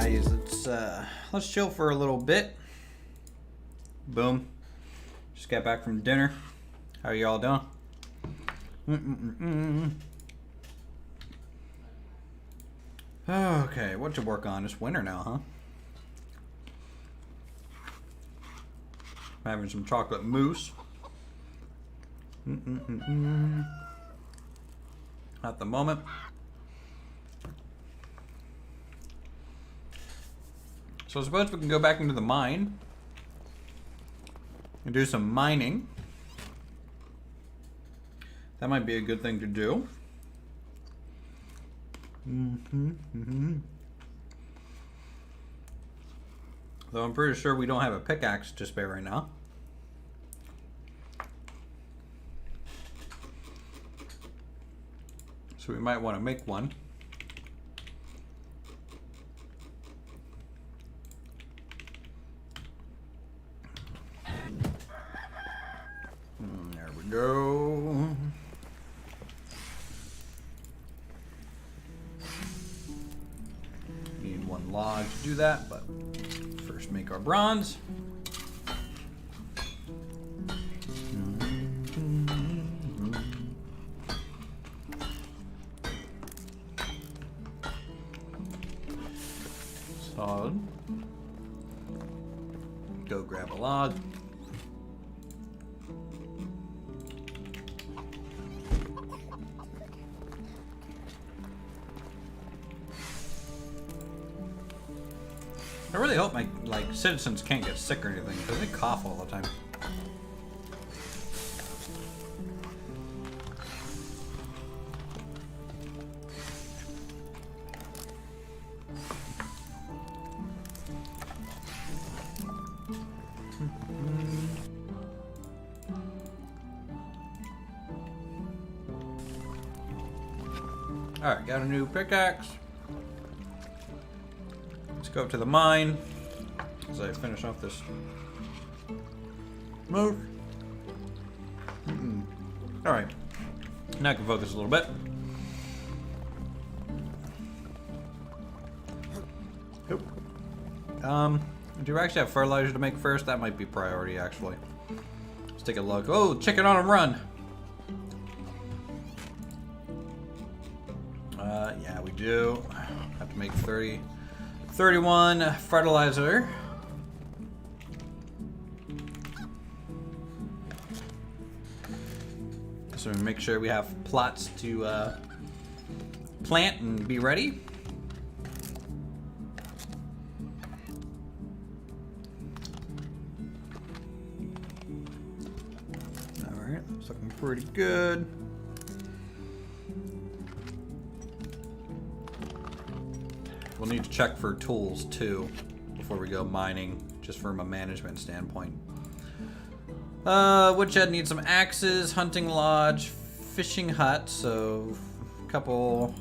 guys, let's chill for a little bit. Boom. Just got back from dinner. How are y'all doing? Okay, what to work on? It's winter now, huh? I'm having some chocolate mousse. At the moment. So I suppose we can go back into the mine and do some mining. That might be a good thing to do. Though I'm pretty sure we don't have a pickaxe to spare right now. So we might want to make one. There we go. Need one log to do that, but first make our bronze. Solid. Go grab a log. I really hope my citizens can't get sick or anything because they cough all the time. All right, got a new pickaxe. Let's go up to the mine as I finish off this move. All right, now I can focus a little bit. Do we actually have fertilizer to make first? That might be priority, actually. Let's take a look. Oh, chicken on a run. Yeah, we do. Have to make 31 fertilizer. So we make sure we have plots to plant and be ready. Alright, that's looking pretty good. We'll need to check for tools too before we go mining, just from a management standpoint. Woodshed needs some axes, hunting lodge, fishing hut, so a couple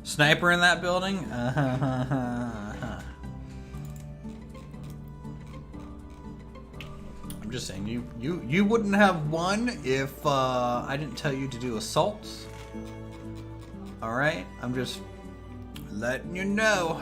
sniper in that building. I'm just saying, you wouldn't have one if I didn't tell you to do assaults. All right, I'm just letting you know.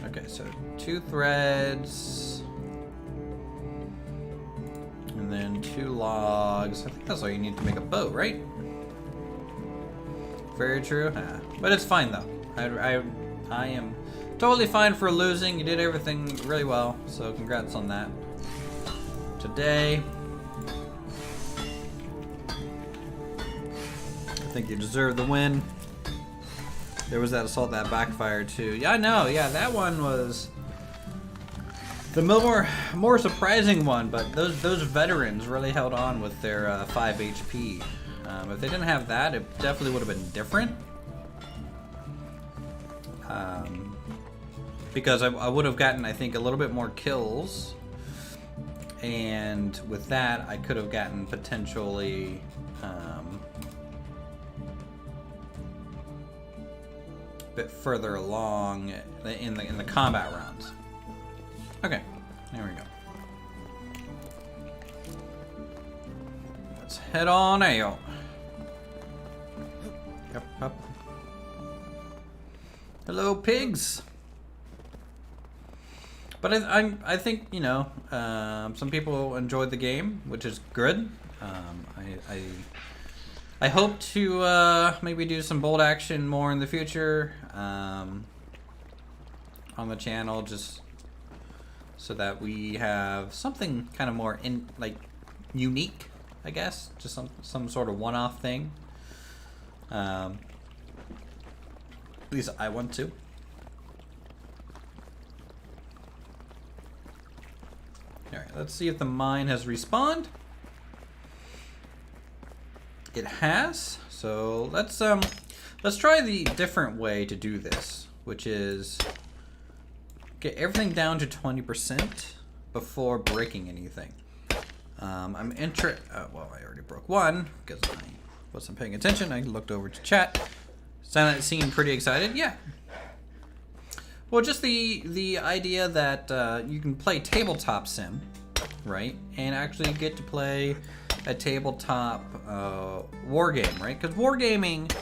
Okay, so 2 threads and then 2 logs. I think that's all you need to make a boat, right? Very true. But it's fine though. I am totally fine for losing. You did everything really well, so congrats on that. Today, I think you deserve the win. There was that assault that backfired too. Yeah, I know. Yeah, that one was the more surprising one. But those veterans really held on with their 5 HP. If they didn't have that, it definitely would have been different. Because I would have gotten, I think, a little bit more kills, and with that, I could have gotten potentially a bit further along in the combat rounds. Okay, there we go. Let's head on out. Yep, up. Hello, pigs. But I think, you know, some people enjoyed the game, which is good. I hope to maybe do some bolt action more in the future on the channel, just so that we have something kind of more unique, I guess, just some sort of one-off thing. At least I want to. Alright, let's see if the mine has respawned. It has. So let's try the different way to do this, which is get everything down to 20% before breaking anything. Well, I already broke one because I wasn't paying attention. I looked over to chat. Silent seemed pretty excited. Yeah. Well, just the idea that you can play tabletop sim, right, and actually get to play a tabletop war game, right? Because wargaming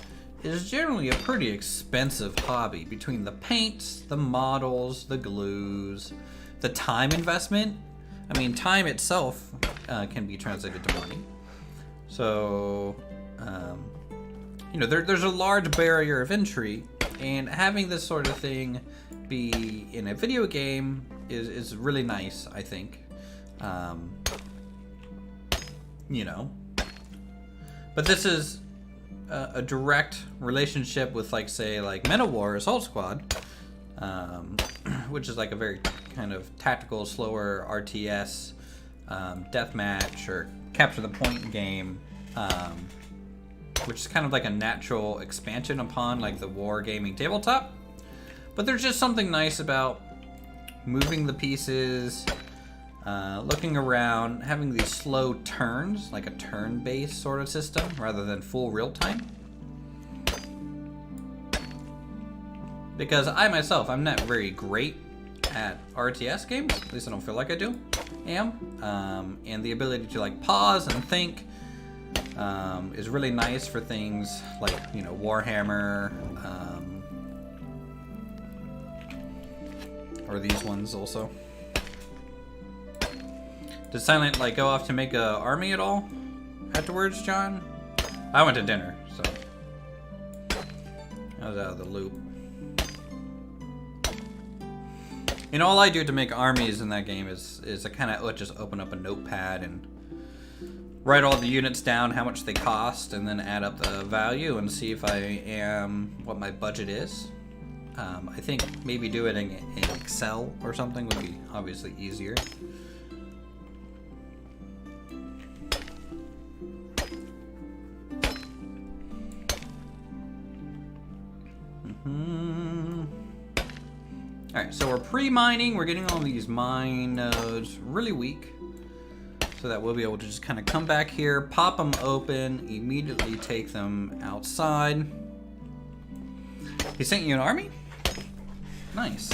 is generally a pretty expensive hobby, between the paints, the models, the glues, the time investment. I mean, time itself can be translated to money. So, you know, there's a large barrier of entry, and having this sort of thing be in a video game is really nice, I think. You know, but this is a direct relationship with, like, say, like MetaWar Assault Squad, which is like a very kind of tactical, slower RTS deathmatch or capture the point game, which is kind of like a natural expansion upon like the wargaming tabletop. But there's just something nice about moving the pieces, looking around, having these slow turns, like a turn-based sort of system, rather than full real-time. Because I myself, I'm not very great at RTS games, at least I don't feel like I am. And the ability to like pause and think is really nice for things like, you know, Warhammer, or these ones also. Did Silent like go off to make a army at all afterwards, John? I went to dinner, so I was out of the loop. And all I do to make armies in that game is I kind of just open up a notepad and write all the units down, how much they cost, and then add up the value and see if I am what my budget is. I think maybe do it in Excel or something would be obviously easier. Alright, so we're pre-mining. We're getting all these mine nodes really weak, so that we'll be able to just kind of come back here, pop them open, immediately take them outside. He sent you an army? Nice.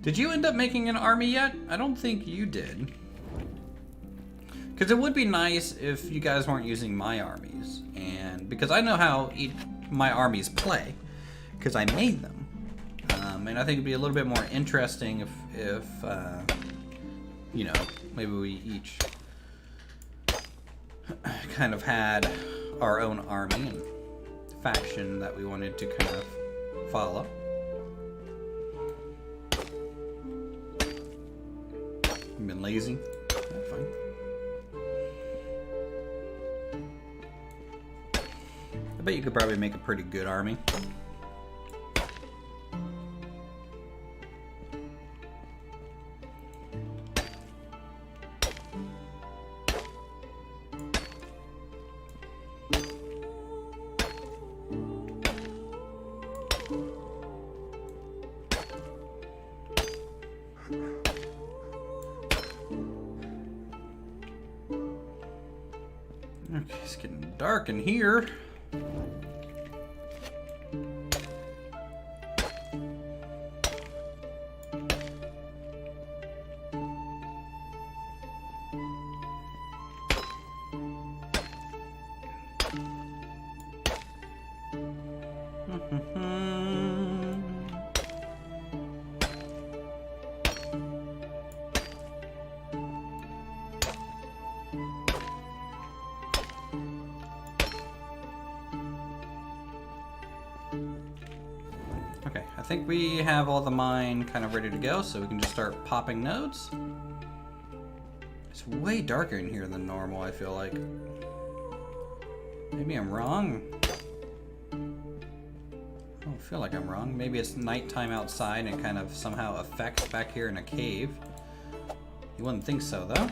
Did you end up making an army yet? I don't think you did. Because it would be nice if you guys weren't using my armies, and because I know how my armies play, because I made them, and I think it'd be a little bit more interesting if you know, maybe we each kind of had our own army and faction that we wanted to kind of follow. You've been lazy. That's fine. I bet you could probably make a pretty good army. Okay, it's getting dark in here. think we have all the mine kind of ready to go, so we can just start popping nodes. It's way darker in here than normal, I feel like. Maybe I'm wrong. I don't feel like I'm wrong. Maybe it's nighttime outside and kind of somehow affects back here in a cave. You wouldn't think so, though.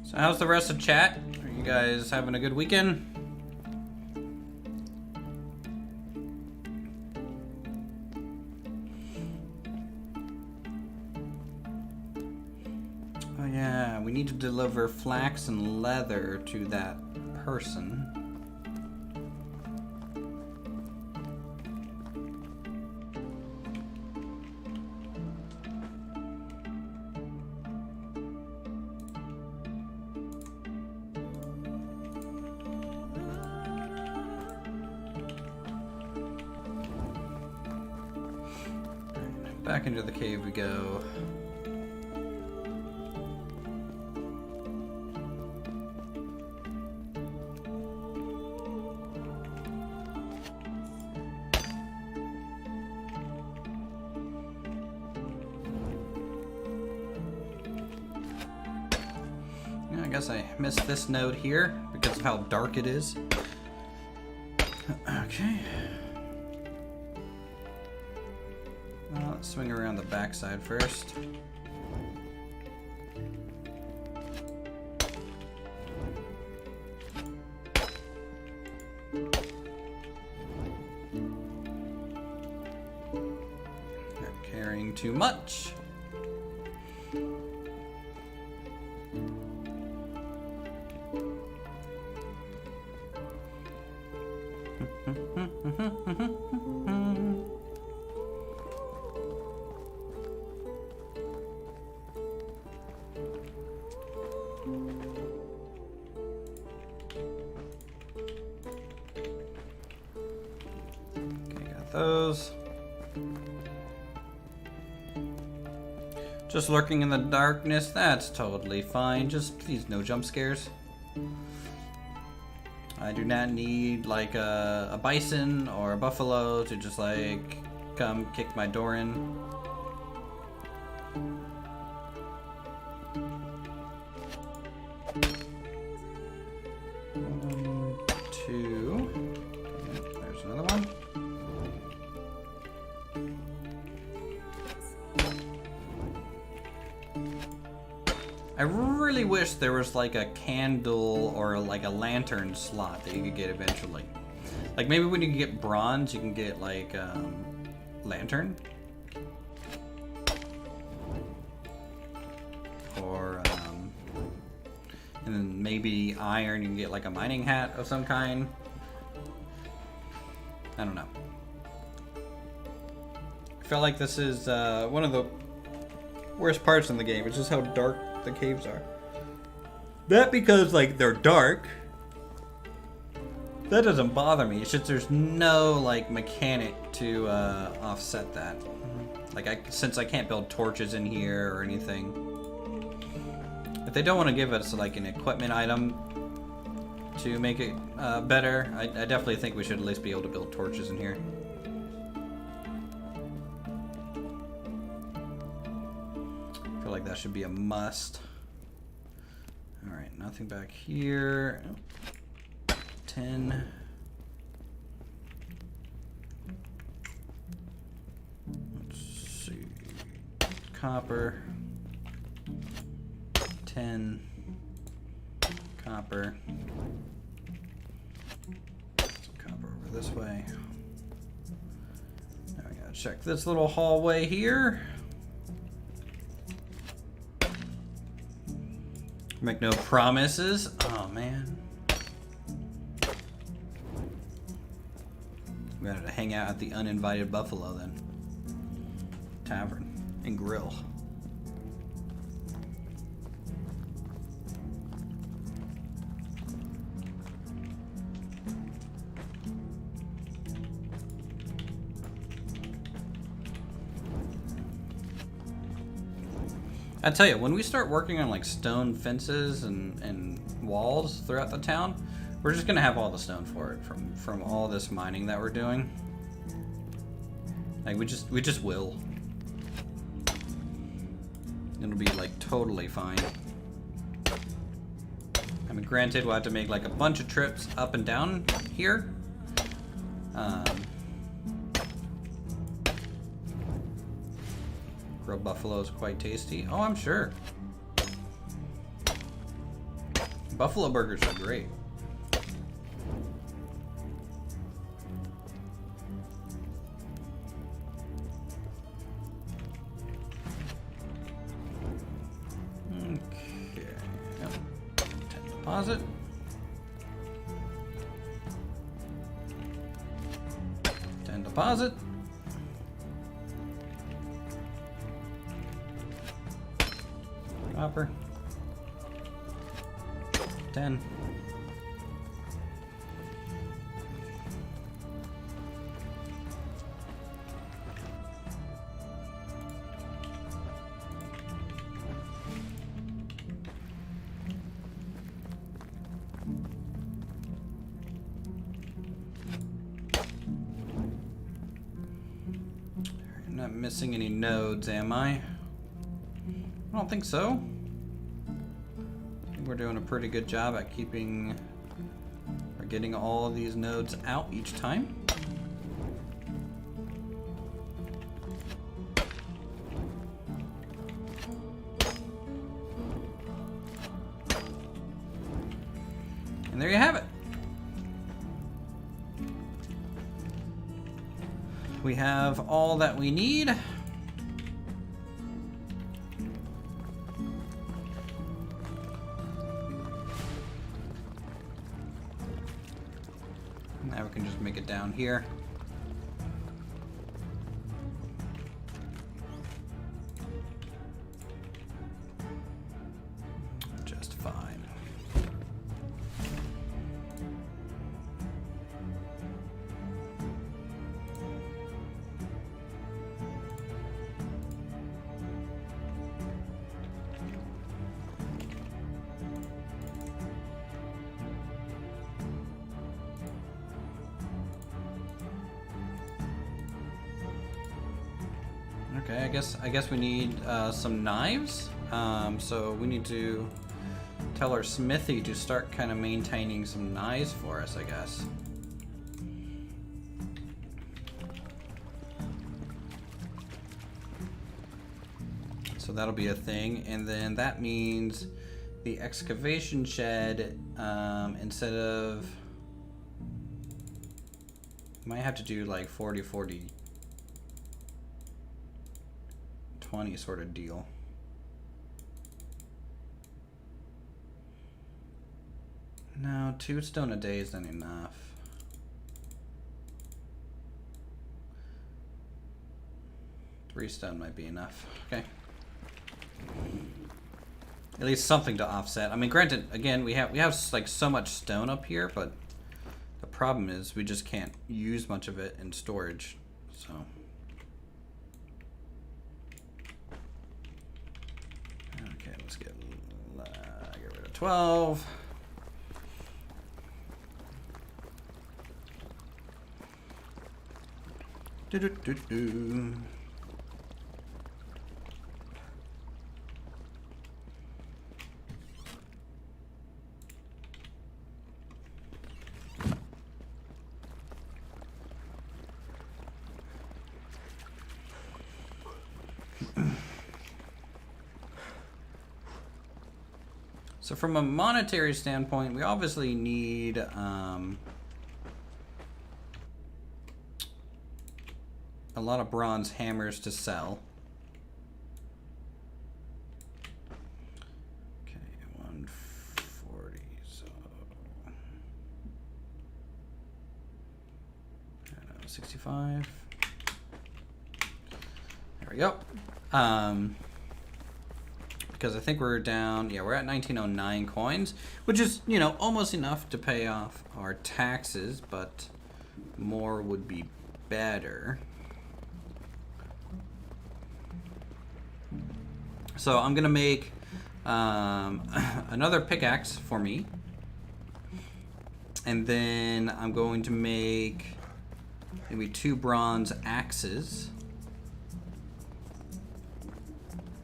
So how's the rest of chat? Are you guys having a good weekend? Oh yeah, we need to deliver flax and leather to that person. Back into the cave we go. Yeah, I guess I missed this node here because of how dark it is. Okay. Let's swing around the backside first. They're carrying too much. Those. Just lurking in the darkness, that's totally fine. Just please no jump scares. I do not need like a bison or a buffalo to just like come kick my door in. 1, 2. Okay, there's another one. I really wish there was like a candle or like a lantern slot that you could get eventually. Like maybe when you get bronze, you can get like lantern. Or and then maybe iron, you can get like a mining hat of some kind. I don't know. I feel like this is one of the worst parts in the game. It's just how dark the caves are. That because like they're dark, that doesn't bother me. It's just there's no like mechanic to offset that. Like since I can't build torches in here or anything. If they don't want to give us like an equipment item to make it better, I definitely think we should at least be able to build torches in here. I feel like that should be a must. Alright, nothing back here. 10. Let's see. Copper. 10. Copper. Some copper over this way. Now we gotta check this little hallway here. Make no promises. Oh man. We got to hang out at the uninvited buffalo then. Tavern and grill. I tell you, when we start working on like stone fences and walls throughout the town, we're just gonna have all the stone for it from all this mining that we're doing. Like we just will. It'll be like totally fine. I mean, granted, we'll have to make like a bunch of trips up and down here. Grilled buffalo is quite tasty. Oh, I'm sure. Buffalo burgers are great. Okay. Yep. 10 deposit. Deposit. Copper. 10. I'm not missing any nodes, am I? I don't think so. I think we're doing a pretty good job at keeping or getting all of these nodes out each time. And there you have it. We have all that we need. Now we can just make it down here. Just fine. Okay, I guess we need some knives. So we need to tell our smithy to start kind of maintaining some knives for us, I guess. So that'll be a thing, and then that means the excavation shed, instead of, might have to do like 40-40. 20 sort of deal. No, 2 stone a day isn't enough. Three stone might be enough. Okay. At least something to offset. I mean, granted, again, we have like so much stone up here, but the problem is we just can't use much of it in storage. So. Let's get rid of 12. Do. So from a monetary standpoint, we obviously need a lot of bronze hammers to sell. Okay, 140, so I don't know, 65. There we go. Because I think we're down, yeah, we're at 1909 coins, which is, you know, almost enough to pay off our taxes, but more would be better. So I'm gonna make another pickaxe for me. And then I'm going to make maybe 2 bronze axes.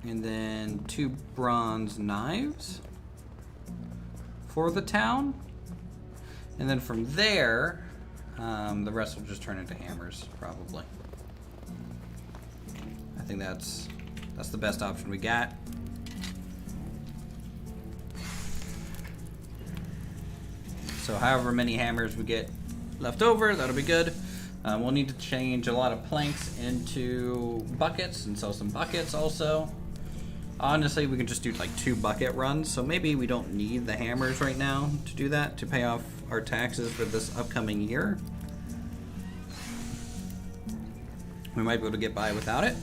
And then 2 bronze knives for the town. And then from there, the rest will just turn into hammers, probably. I think that's the best option we got. So however many hammers we get left over, that'll be good. We'll need to change a lot of planks into buckets and sell some buckets also. Honestly, we can just do like 2 bucket runs, so maybe we don't need the hammers right now to do that, to pay off our taxes for this upcoming year. We might be able to get by without it.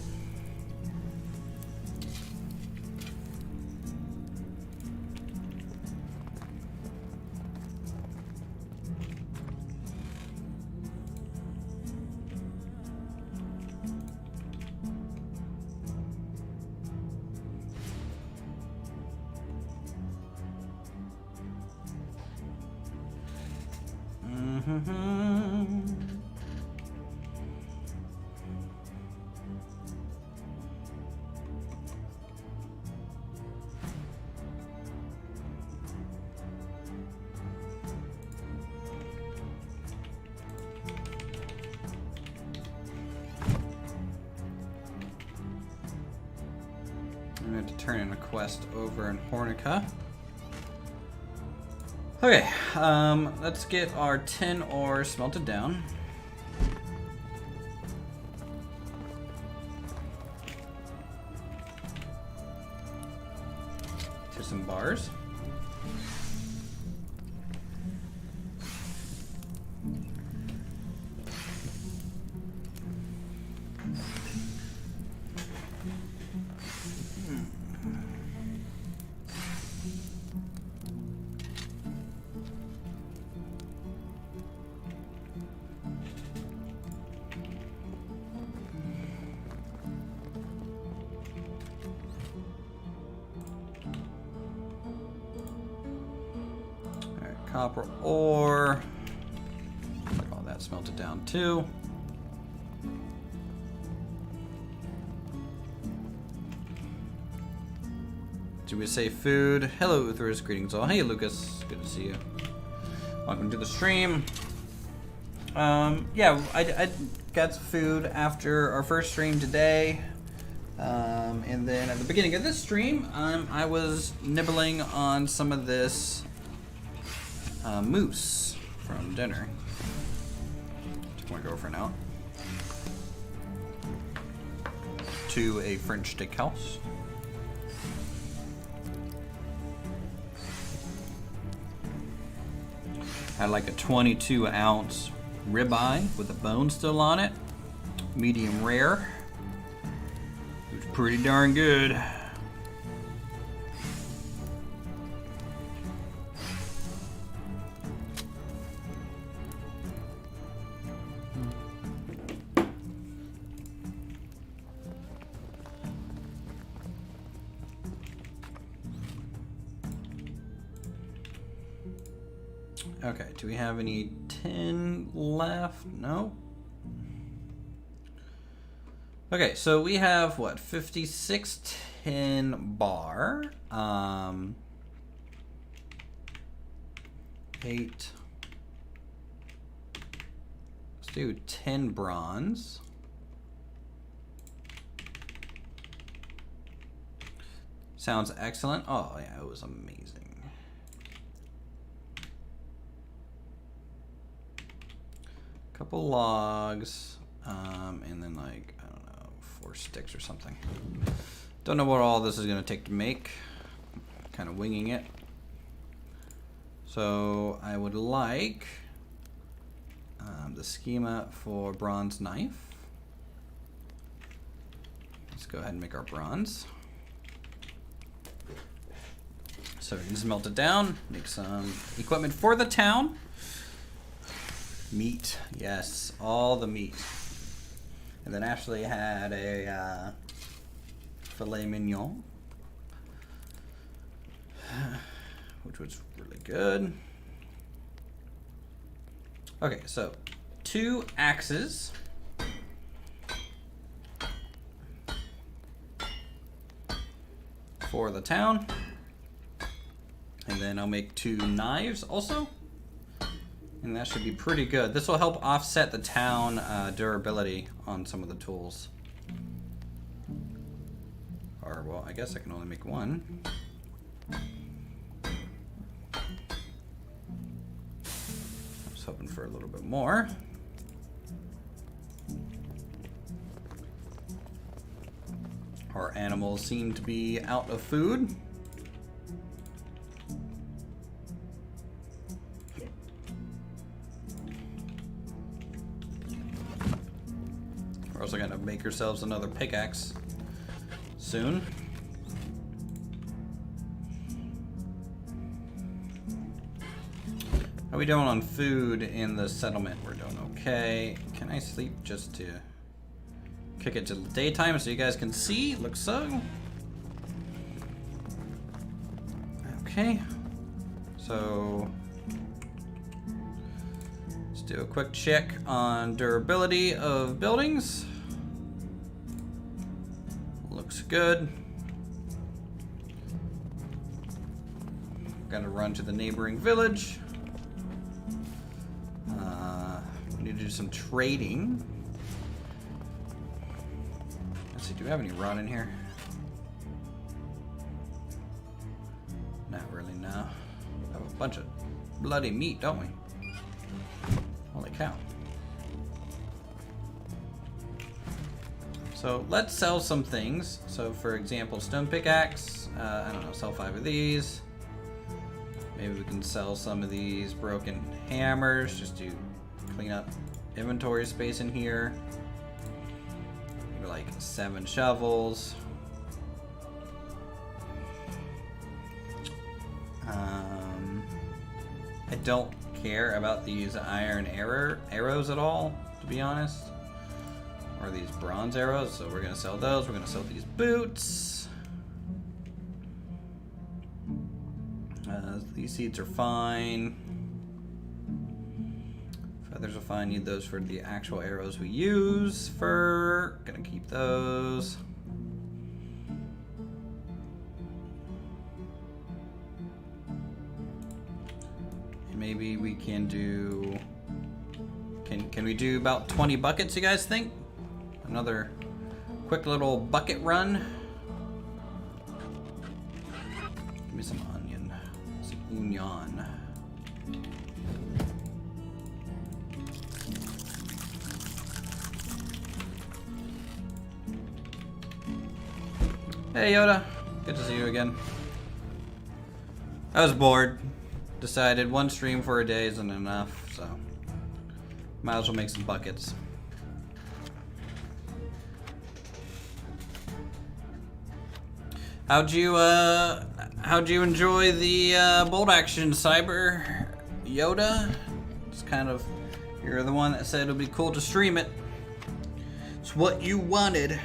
I'm going to turn in a quest over in Hornica. Okay, let's get our tin ore smelted down. To some bars. Copper ore. Get all that smelted down too. Do we say food? Hello, Uthris. Greetings all. Hey, Lucas. Good to see you. Welcome to the stream. Yeah, I got some food after our first stream today. And then at the beginning of this stream, I was nibbling on some of this moose from dinner. Took my girlfriend out to a French steakhouse. Had like a 22-ounce ribeye with the bone still on it, medium rare. It was pretty darn good. Okay, do we have any tin left? No. Okay, so we have what, 56 tin bar. 8. Let's do 10 bronze. Sounds excellent. Oh yeah, it was amazing. Couple logs, and then like, I don't know, 4 sticks or something. Don't know what all this is gonna take to make. Kind of winging it. So I would like the schema for bronze knife. Let's go ahead and make our bronze. So we can just melt it down, make some equipment for the town. Meat, yes, all the meat. And then Ashley had a filet mignon. was really good. Okay, so 2 axes. For the town. And then I'll make 2 knives also. And that should be pretty good. This will help offset the town durability on some of the tools. Or, well, I guess I can only make 1. I was hoping for a little bit more. Our animals seem to be out of food. We're also gonna make ourselves another pickaxe soon. How are we doing on food in the settlement? We're doing okay. Can I sleep just to kick it to the daytime so you guys can see? Looks so. Okay. So let's do a quick check on durability of buildings. Looks good. Gotta run to the neighboring village. We need to do some trading. Let's see, do we have any rot in here? Not really, no. We have a bunch of bloody meat, don't we? Holy cow. So let's sell some things. So for example, stone pickaxe, I don't know, sell 5 of these. Maybe we can sell some of these broken hammers just to clean up inventory space in here. Maybe like 7 shovels. I don't care about these iron arrows at all, to be honest. Or these bronze arrows, so we're gonna sell those. We're gonna sell these boots. These seeds are fine. Feathers are fine. Need those for the actual arrows we use. Fur, gonna keep those. Maybe we can do. Can we do about 20 buckets? You guys think? Another quick little bucket run. Give me some onion. Some onion. Hey Yoda, good to see you again. I was bored. Decided 1 stream for a day isn't enough, so might as well make some buckets. How'd you enjoy the bolt action, Cyber Yoda? It's kind of, you're the one that said it'd be cool to stream it. It's what you wanted.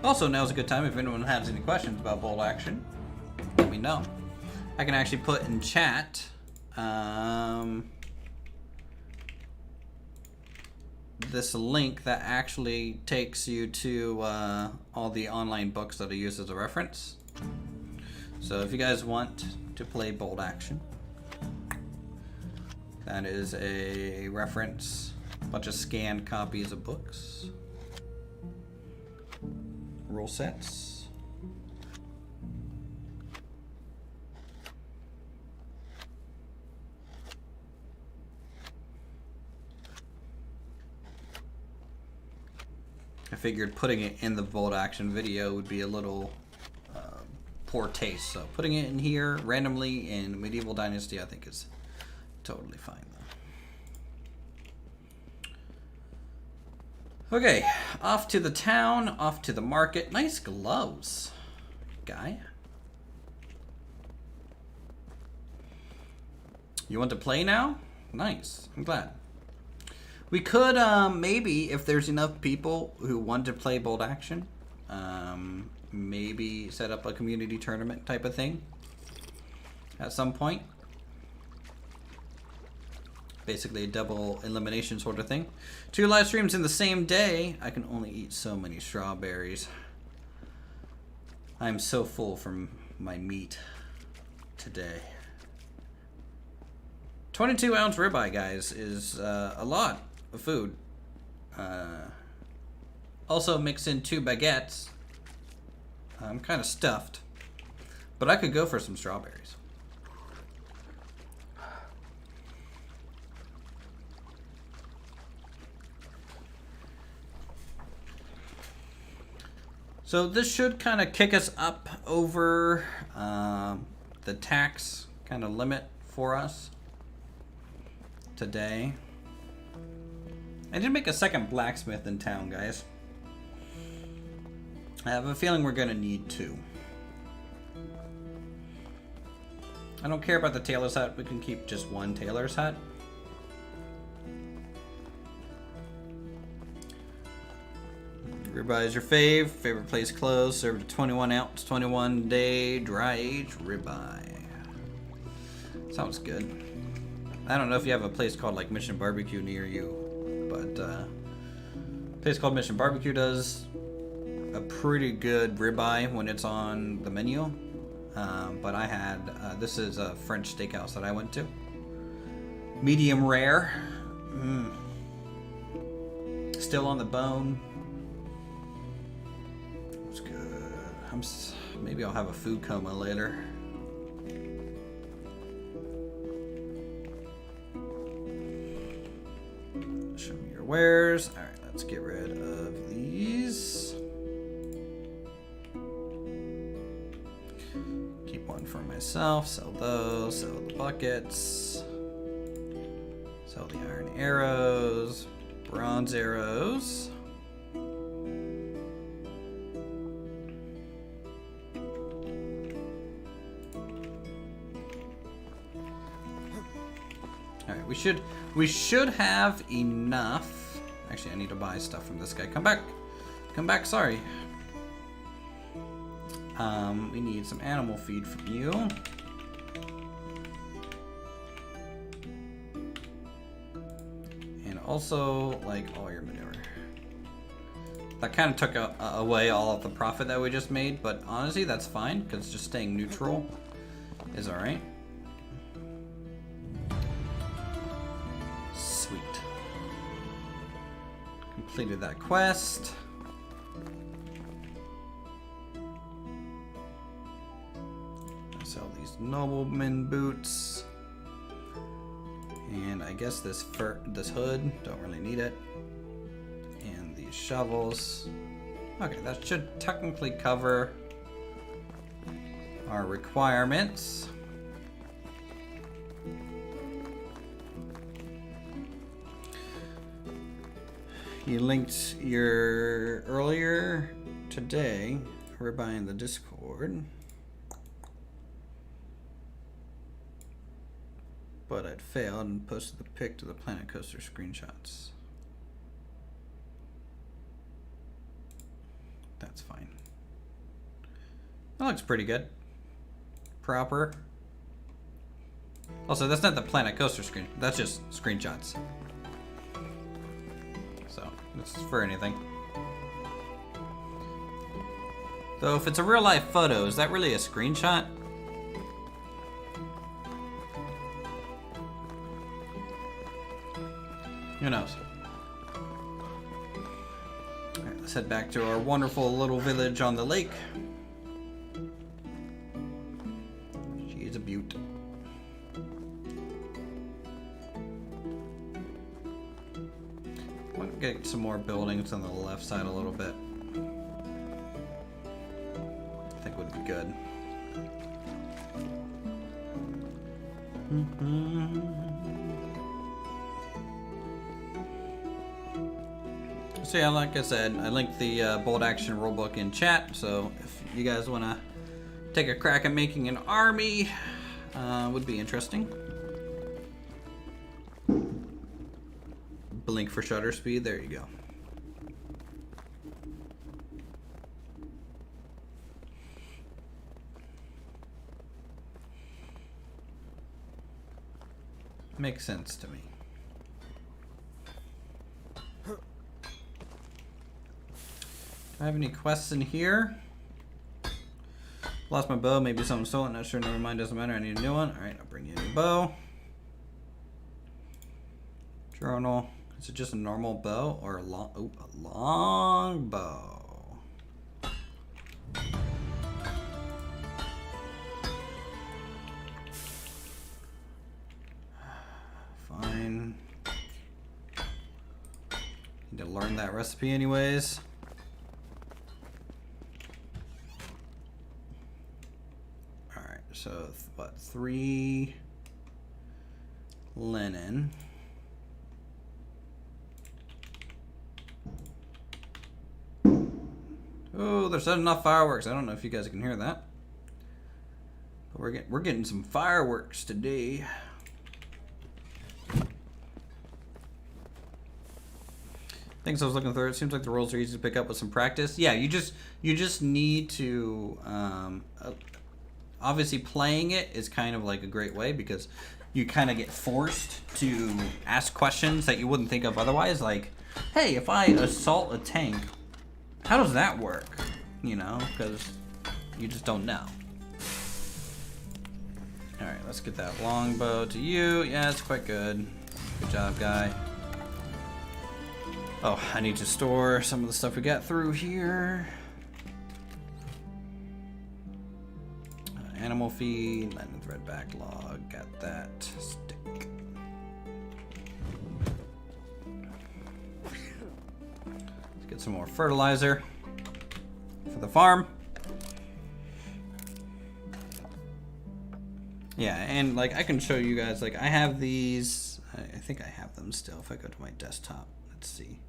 Also, now's a good time if anyone has any questions about bolt action. Let me know. I can actually put in chat this link that actually takes you to all the online books that I use as a reference. So if you guys want to play bolt action, that is a reference. A bunch of scanned copies of books. Rule sets. I figured putting it in the bolt action video would be a little poor taste, so putting it in here randomly in Medieval Dynasty I think is totally fine though. Okay, off to the town, off to the market. Nice gloves, guy. You want to play now? Nice, I'm glad. We could, maybe, if there's enough people who want to play bolt action, Maybe set up a community tournament type of thing at some point. Basically a double elimination sort of thing. 2 live streams in the same day. I can only eat so many strawberries. I'm so full from my meat today. 22-ounce ribeye, guys, is a lot of food. Also mix in 2 baguettes. I'm kind of stuffed, but I could go for some strawberries. So this should kind of kick us up over the tax kind of limit for us today. I did make a second blacksmith in town, guys. I have a feeling we're gonna need 2. I don't care about the tailor's hut. We can keep just 1 tailor's hut. Ribeye is your favorite place closed. Served a 21-ounce, 21-day dry-aged ribeye. Sounds good. I don't know if you have a place called like Mission Barbecue near you, but a place called Mission Barbecue does a pretty good ribeye when it's on the menu. But I had this is a French steakhouse that I went to. Medium rare. Still on the bone. It's good. Maybe I'll have a food coma later. Show me your wares. All right, let's get rid of these. Keep 1 for myself. Sell those. Sell the buckets. Sell the iron arrows. Bronze arrows. Alright, we should have enough. Actually, I need to buy stuff from this guy. Come back. Come back, sorry. We need some animal feed from you. And also, like, all your manure. That kind of took away all of the profit that we just made, but honestly, that's fine, because just staying neutral is alright. Sweet. Completed that quest. Sell these nobleman boots. And I guess this hood, don't really need it. And these shovels. Okay, that should technically cover our requirements. You linked your earlier today, ribeye in the Discord. But I'd failed and posted the pic to the Planet Coaster screenshots. That's fine. That looks pretty good. Proper. Also, that's not the Planet Coaster screen. That's just screenshots. So, this is for anything. Though, if it's a real life photo, is that really a screenshot? Who knows? Alright, let's head back to our wonderful little village on the lake. She is a beaut. I want to get some more buildings on the left side a little bit. I think would be good. So yeah, like I said, I linked the Bold Action rulebook in chat, so if you guys want to take a crack at making an army, would be interesting. Blink for shutter speed, there you go. Makes sense to me. Do I have any quests in here? Lost my bow, maybe something stolen, not sure, never mind, doesn't matter, I need a new one. Alright, I'll bring you a new bow. Journal. Is it just a normal bow or a long bow? Fine. Need to learn that recipe anyways. Alright, so what? 3 linen. Oh, there's not enough fireworks. I don't know if you guys can hear that. But we're getting some fireworks today. Things I was looking through. It seems like the rules are easy to pick up with some practice. Yeah, you just need to obviously playing it is kind of like a great way because you kind of get forced to ask questions that you wouldn't think of otherwise. Like, hey, if I assault a tank, how does that work? You know, because you just don't know. All right, let's get that longbow to you. Yeah, it's quite good. Good job, guy. Oh, I need to store some of the stuff we got through here. Animal feed, lightning thread backlog, got that. Stick. Let's get some more fertilizer for the farm. Yeah, and like I can show you guys, like I have these, I think I have them still if I go to my desktop. Let's see.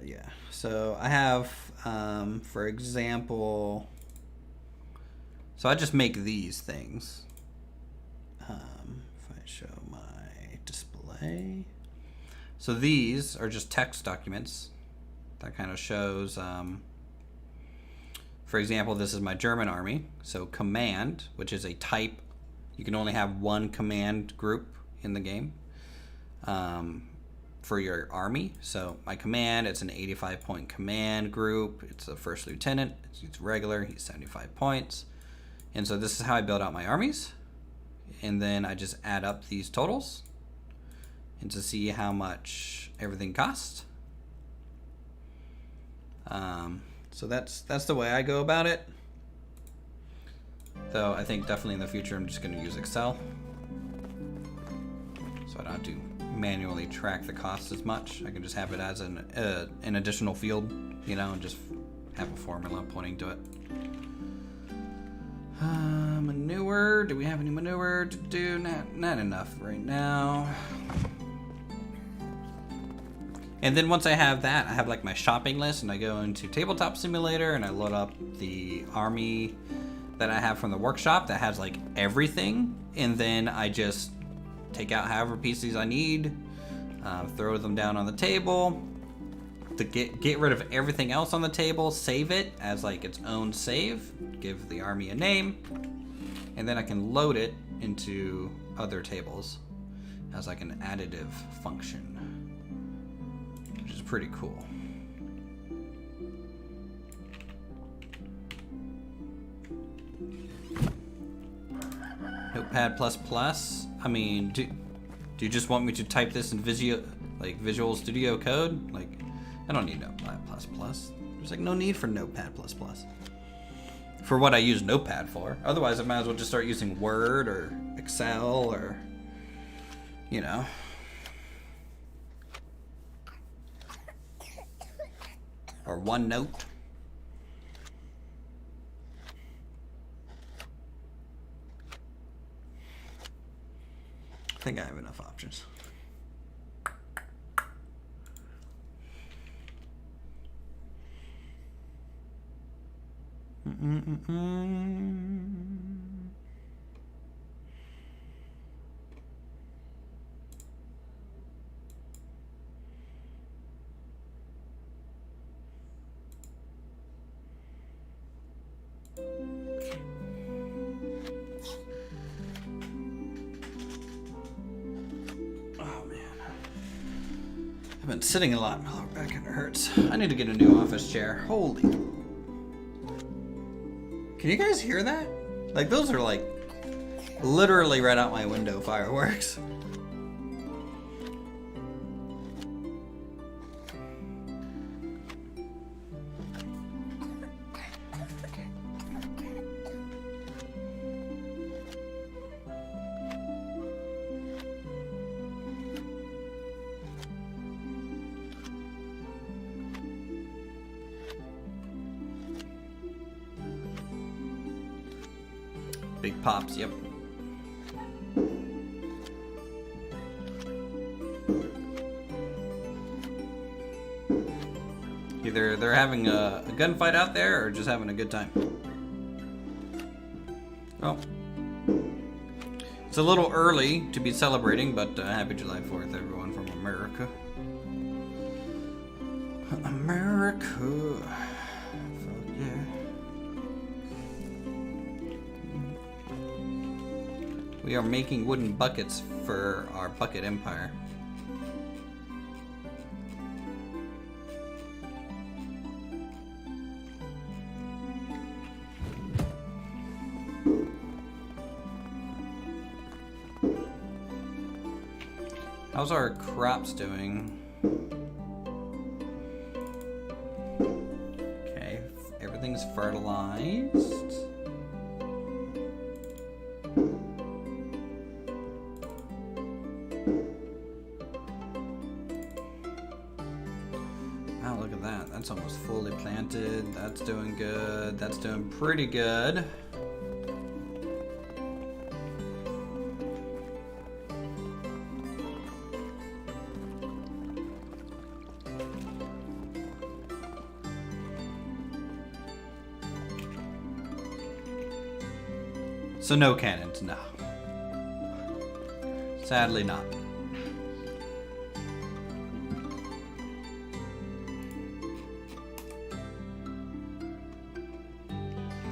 Yeah, so I have, for example, so I just make these things. If I show my display. So these are just text documents that kind of shows, for example, this is my German army. So command, which is a type, you can only have one command group in the game. For your army. So my command, it's an 85-point command group. It's a first lieutenant. It's regular. He's 75 points. And so this is how I build out my armies. And then I just add up these totals and to see how much everything costs. So that's the way I go about it. Though I think definitely in the future I'm just going to use Excel. So I don't have to manually track the costs as much. I can just have it as an additional field, you know, and just have a formula pointing to it. Manure. Do we have any manure to do? Not enough right now. And then once I have that, I have like my shopping list, and I go into Tabletop Simulator and I load up the army that I have from the workshop that has like everything, and then I just take out however pieces I need, throw them down on the table, to get rid of everything else on the table, save it as like its own save, give the army a name, and then I can load it into other tables as like an additive function, which is pretty cool. Notepad++. I mean, do you just want me to type this in Visual Studio Code? Like, I don't need Notepad++. There's like no need for Notepad++. For what I use Notepad for. Otherwise, I might as well just start using Word or Excel or, you know. Or OneNote. I think I have enough options. been sitting a lot. My lower back kind of hurts. I need to get a new office chair. Holy. Can you guys hear that? Like, those are like literally right out my window fireworks. Big pops, yep. Either they're having a gunfight out there or just having a good time. Oh. It's a little early to be celebrating, but happy July 4th, everyone from America. America. Fuck yeah. We are making wooden buckets for our bucket empire. How's our crops doing? Okay, everything's fertilized. Wow, look at that. That's almost fully planted. That's doing good. That's doing pretty good. So no cannons, no. Sadly not.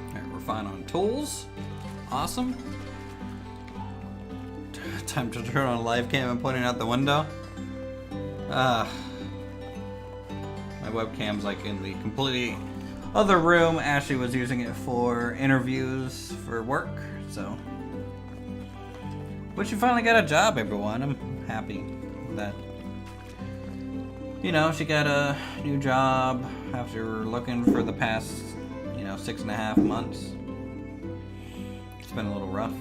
Alright, we're fine on tools. Awesome. Time to turn on live cam and pointing out the window. My webcam's like in the completely other room. Ashley was using it for interviews for work, so. But you finally got a job, everyone. I'm happy with that. You know, she got a new job after looking for the past, 6.5 months. It's been a little rough.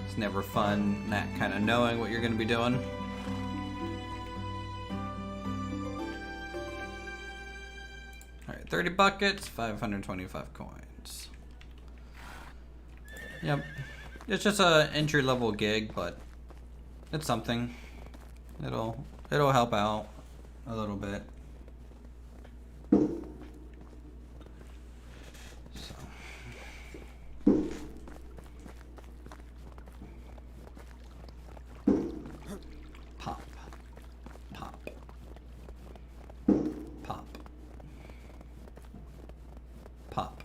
It's never fun not kind of knowing what you're going to be doing. Alright, 30 buckets, 525 coins. Yep. It's just a entry-level gig, but it's something. It'll help out a little bit. Pop. Pop. Pop. Pop.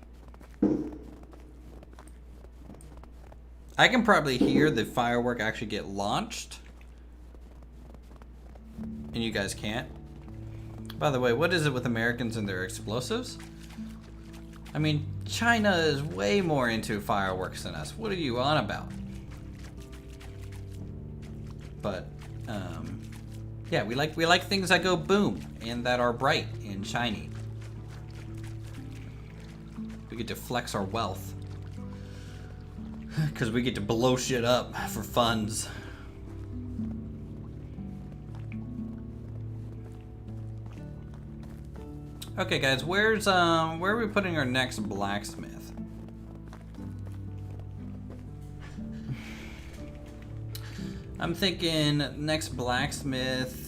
I can probably hear the firework actually get launched. And you guys can't. By the way, what is it with Americans and their explosives? I mean, China is way more into fireworks than us. What are you on about? But, yeah, we like things that go boom and that are bright and shiny. We get to flex our wealth. Because we get to blow shit up for funds. Okay, guys, where are we putting our next blacksmith? I'm thinking next blacksmith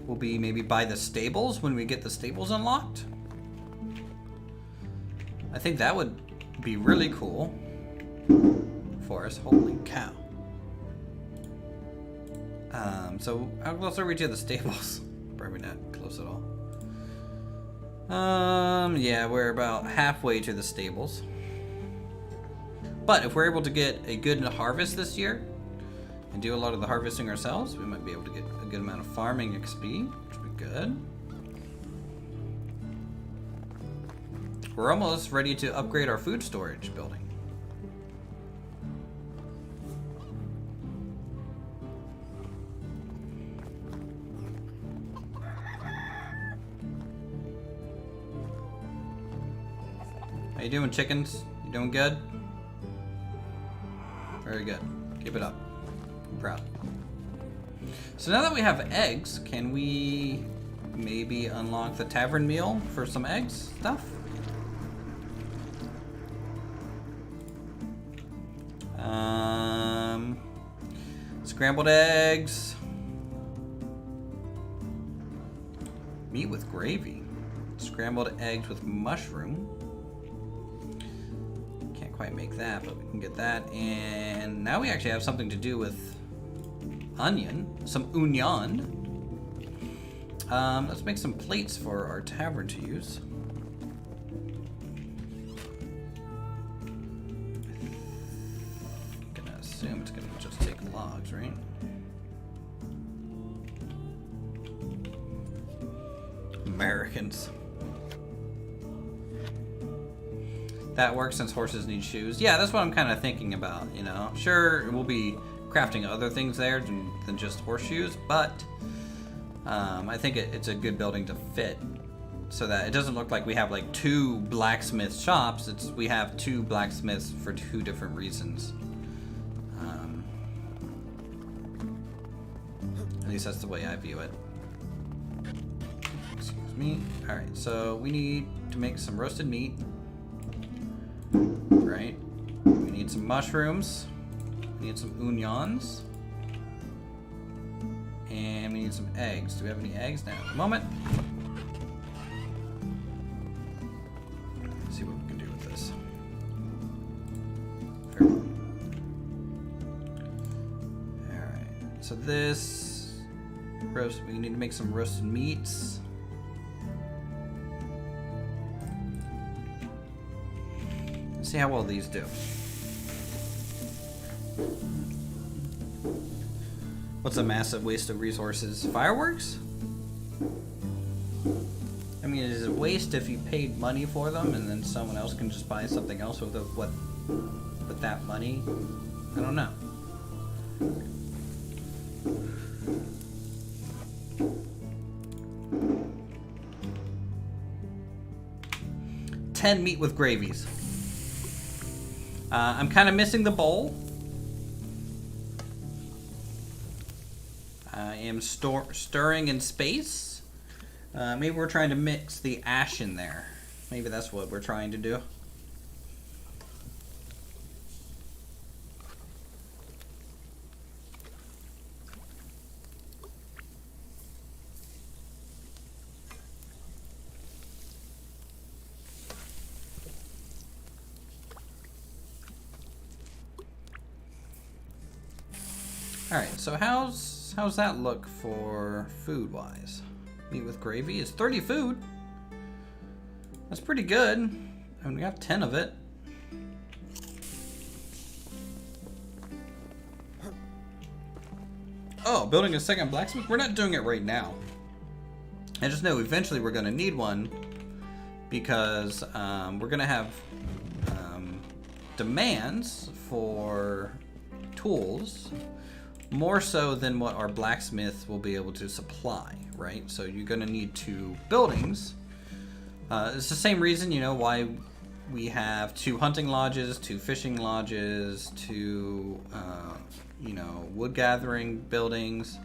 will be maybe by the stables when we get the stables unlocked. I think that would be really cool for us. Holy cow. So how close are we to the stables? Probably not close close at all. Yeah, we're about halfway to the stables. But if we're able to get a good harvest this year and do a lot of the harvesting ourselves, we might be able to get a good amount of farming XP, which would be good. We're almost ready to upgrade our food storage building. How you doing, chickens? You doing good? Very good. Keep it up. I'm proud. So now that we have eggs, can we maybe unlock the tavern meal for some eggs stuff? Scrambled eggs. Meat with gravy. Scrambled eggs with mushroom. Can't quite make that, but we can get that. And now we actually have something to do with onion. Some onion. Let's make some plates for our tavern to use. I'm gonna assume it's gonna just take logs, right? Americans. That works since horses need shoes. Yeah, that's what I'm kind of thinking about, you know. Sure, we'll be crafting other things there than just horseshoes, but I think it's a good building to fit so that it doesn't look like we have like two blacksmith shops. We have two blacksmiths for two different reasons. At least that's the way I view it. Excuse me. Alright, so we need to make some roasted meat. Right? We need some mushrooms. We need some onions. And we need some eggs. Do we have any eggs now? At the moment. Let's see what we can do with this. Very well. Alright. So this roast, we need to make some roasted meats. Let's see how well these do. What's a massive waste of resources? Fireworks? I mean, is it waste if you paid money for them and then someone else can just buy something else with that money? I don't know. $10 meat with gravies. I'm kind of missing the bowl. I am stirring in space. Maybe we're trying to mix the ash in there. Maybe that's what we're trying to do. Alright, so how's that look for food-wise? Meat with gravy is 30 food. That's pretty good. I mean, we have 10 of it. Oh, building a second blacksmith? We're not doing it right now. I just know eventually we're going to need one because we're going to have demands for tools. More so than what our blacksmith will be able to supply, right? So you're going to need two buildings. It's the same reason, you know, why we have two hunting lodges, two fishing lodges, two, you know, wood gathering buildings,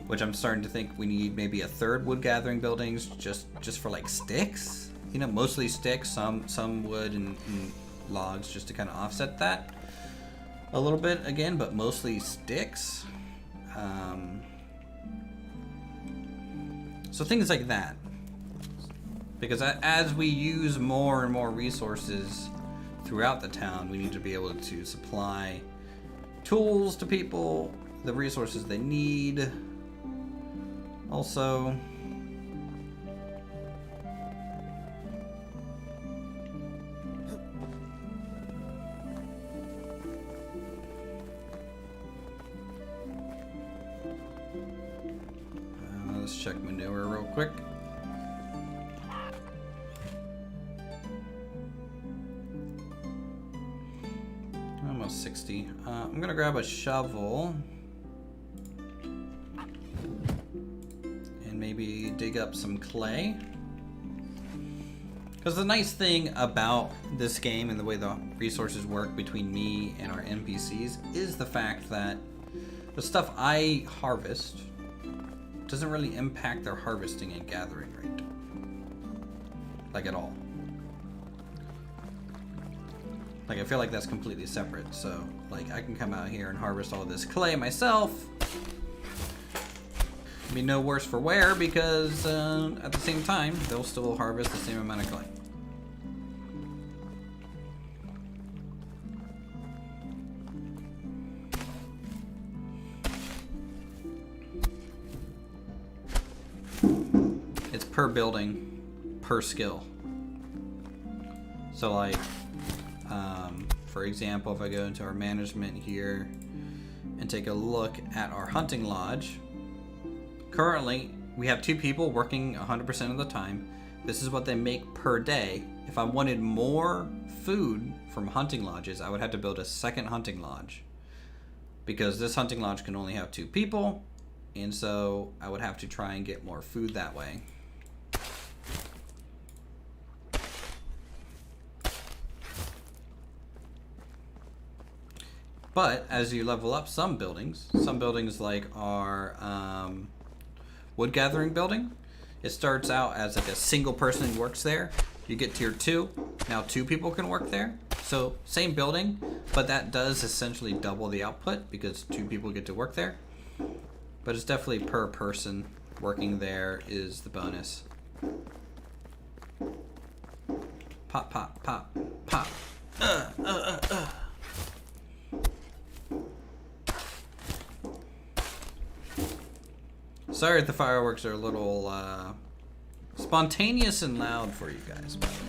which I'm starting to think we need maybe a third wood gathering buildings just for like sticks, you know, mostly sticks, some wood and logs just to kind of offset that a little bit again, but mostly sticks. So things like that. Because as we use more and more resources throughout the town, we need to be able to supply tools to people, the resources they need. Also, manure real quick. Almost 60. I'm gonna grab a shovel and maybe dig up some clay. Because the nice thing about this game and the way the resources work between me and our NPCs is the fact that the stuff I harvest doesn't really impact their harvesting and gathering rate. Like at all. Like I feel like that's completely separate. So like I can come out here and harvest all this clay myself. Be no worse for wear because at the same time they'll still harvest the same amount of clay. It's per building, per skill. So like for example, if I go into our management here and take a look at our hunting lodge, currently, we have 2 people working 100% of the time. This is what they make per day. If I wanted more food from hunting lodges, I would have to build a second hunting lodge. Because this hunting lodge can only have 2 people, and so I would have to try and get more food that way. But as you level up some buildings like our wood gathering building, it starts out as like a single person who works there. You get tier 2, now 2 people can work there. So same building, but that does essentially double the output because 2 people get to work there. But it's definitely per person working there is the bonus. Pop, pop, pop, pop. Sorry if the fireworks are a little spontaneous and loud for you guys, by the way.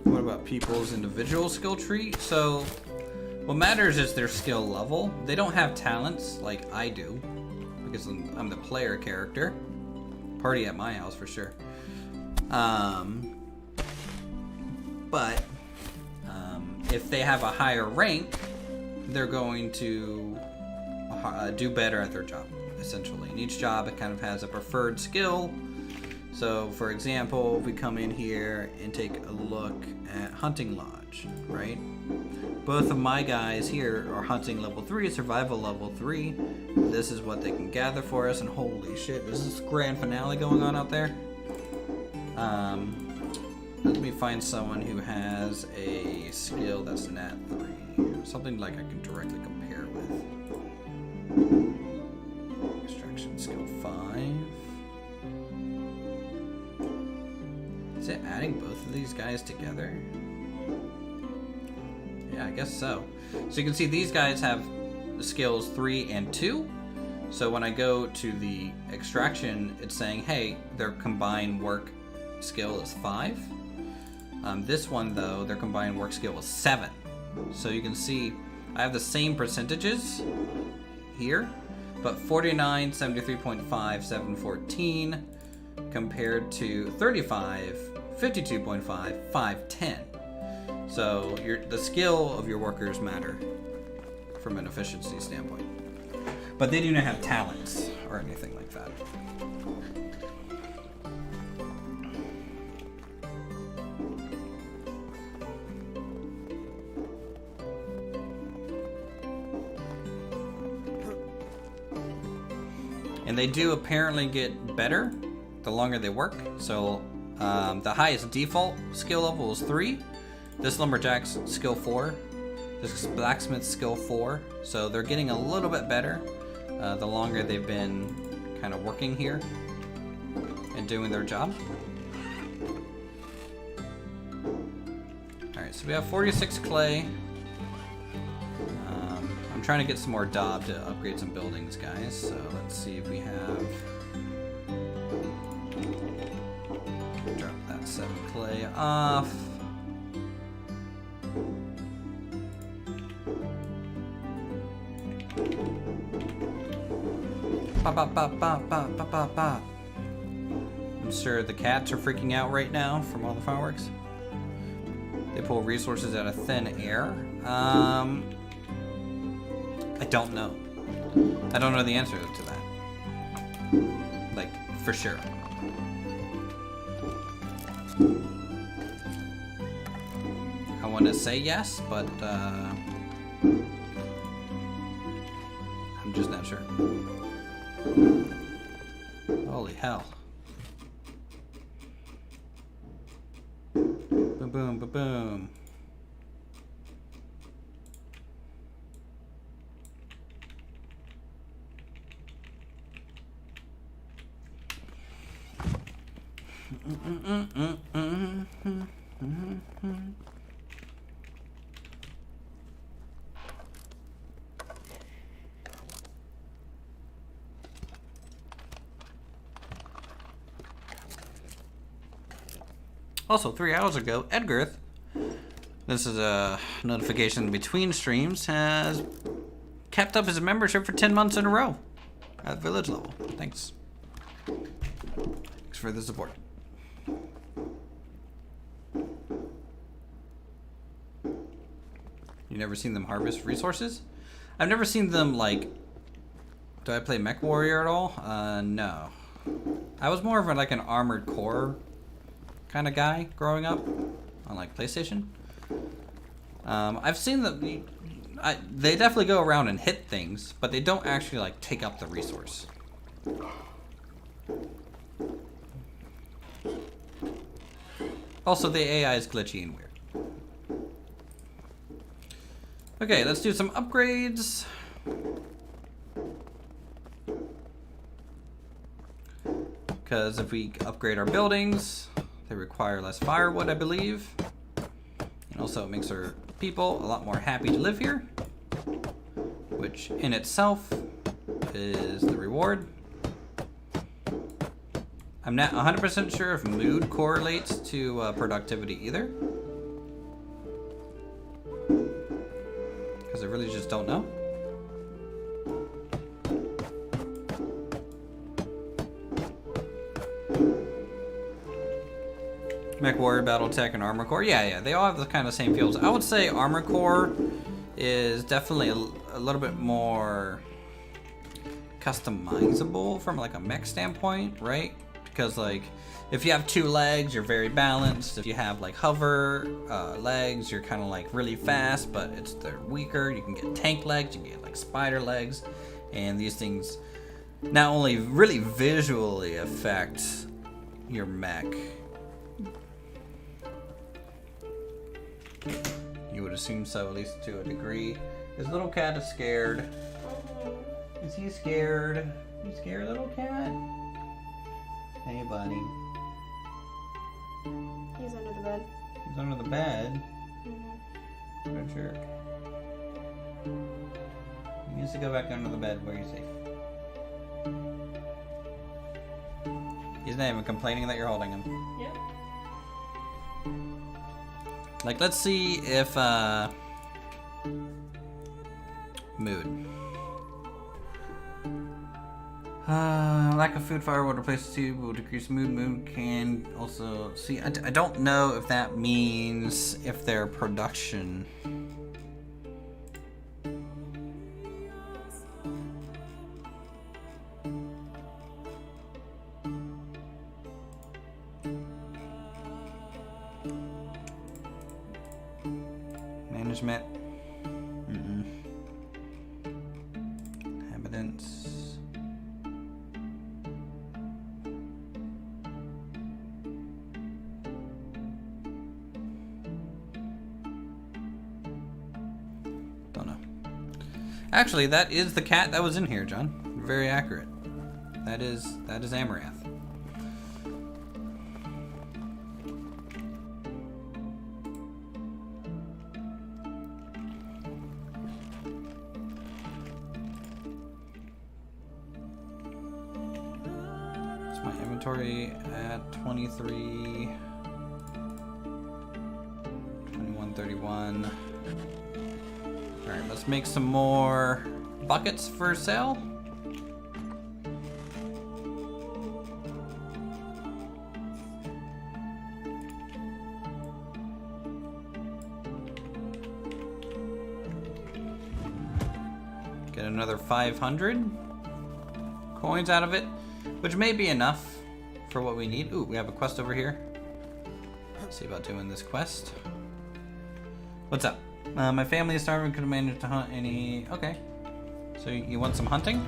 What about people's individual skill tree? So what matters is their skill level. They don't have talents like I do, because I'm the player character. Party at my house for sure. But if they have a higher rank, they're going to do better at their job, essentially. And each job, it kind of has a preferred skill. So, for example, if we come in here and take a look at Hunting Lodge, right? Both of my guys here are hunting level 3, survival level 3. This is what they can gather for us, and holy shit, there's this grand finale going on out there. Let me find someone who has a skill that's nat 3. Something like I can directly compare with. Extraction skill 5. Is it adding both of these guys together? Yeah, I guess so. So you can see these guys have the skills 3 and 2. So when I go to the extraction, it's saying, hey, their combined work skill is 5. This one, though, their combined work skill is 7. So you can see I have the same percentages here, but 49, 73.5, 714 compared to 35, 52.5, 510. So the skill of your workers matter from an efficiency standpoint. But they do not have talents or anything like that. And they do apparently get better the longer they work. So the highest default skill level is 3. This lumberjack's skill 4. This blacksmith's skill 4. So they're getting a little bit better the longer they've been kind of working here and doing their job. Alright, so we have 46 clay. I'm trying to get some more daub to upgrade some buildings, guys. So let's see if we have. Drop that 7 clay off. Ba ba ba ba ba ba ba ba. I'm sure the cats are freaking out right now from all the fireworks. They pull resources out of thin air. I don't know. I don't know the answer to that. Like, for sure. I want to say yes, but I'm just not sure. Holy hell. Boom, boom, boom, boom. Also, 3 hours ago, Edgarth, this is a notification between streams, has kept up his membership for 10 months in a row at village level. Thanks. Thanks for the support. You never seen them harvest resources? I've never seen them, like... Do I play Mech Warrior at all? No. I was more of like an Armored Core kind of guy growing up on like PlayStation. I've seen them. They definitely go around and hit things, but they don't actually like take up the resource. Also, the AI is glitchy and weird. Okay, let's do some upgrades. Because if we upgrade our buildings, they require less firewood, I believe. And also it makes our people a lot more happy to live here, which in itself is the reward. I'm not 100% sure if mood correlates to productivity either, because I really just don't know. Mech Warrior, Battletech, and Armor Core. Yeah, they all have the kind of same feels. I would say Armor Core is definitely a little bit more customizable from like a mech standpoint, right? Because like if you have 2 legs, you're very balanced. If you have like hover legs, you're kind of like really fast, but they're weaker. You can get tank legs, you can get like spider legs, and these things not only really visually affect your mech. You would assume so, at least to a degree. This little cat is scared. Is he scared? You scared, little cat? Hey, buddy. He's under the bed. He's under the bed? Mm-hmm. What a jerk. He needs to go back under the bed where he's safe. He's not even complaining that you're holding him. Yep. Like, let's see if, mood. Lack of food, firewood, replaces food will decrease mood. Mood can also, see, I don't know if that means if their production. Management. Inhabitants. Don't know. Actually, that is the cat that was in here, John. Very accurate. That is Amarath. my inventory at 23, 21, 31. All right, let's make some more buckets for sale. Get another 500 coins out of it, which may be enough for what we need. Ooh, we have a quest over here. Let's see about doing this quest. What's up? My family is starving. Could have managed to hunt any. Okay. So you want some hunting?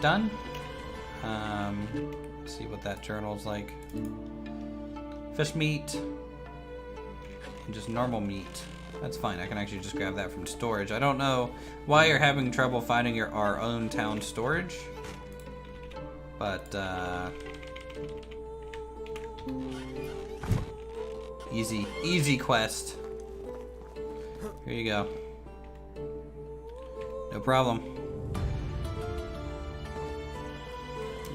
Done. Let's see what that journal's like. Fish meat and just normal meat. That's fine. I can actually just grab that from storage. I don't know why you're having trouble finding our own town storage, but easy quest. Here you go. No problem.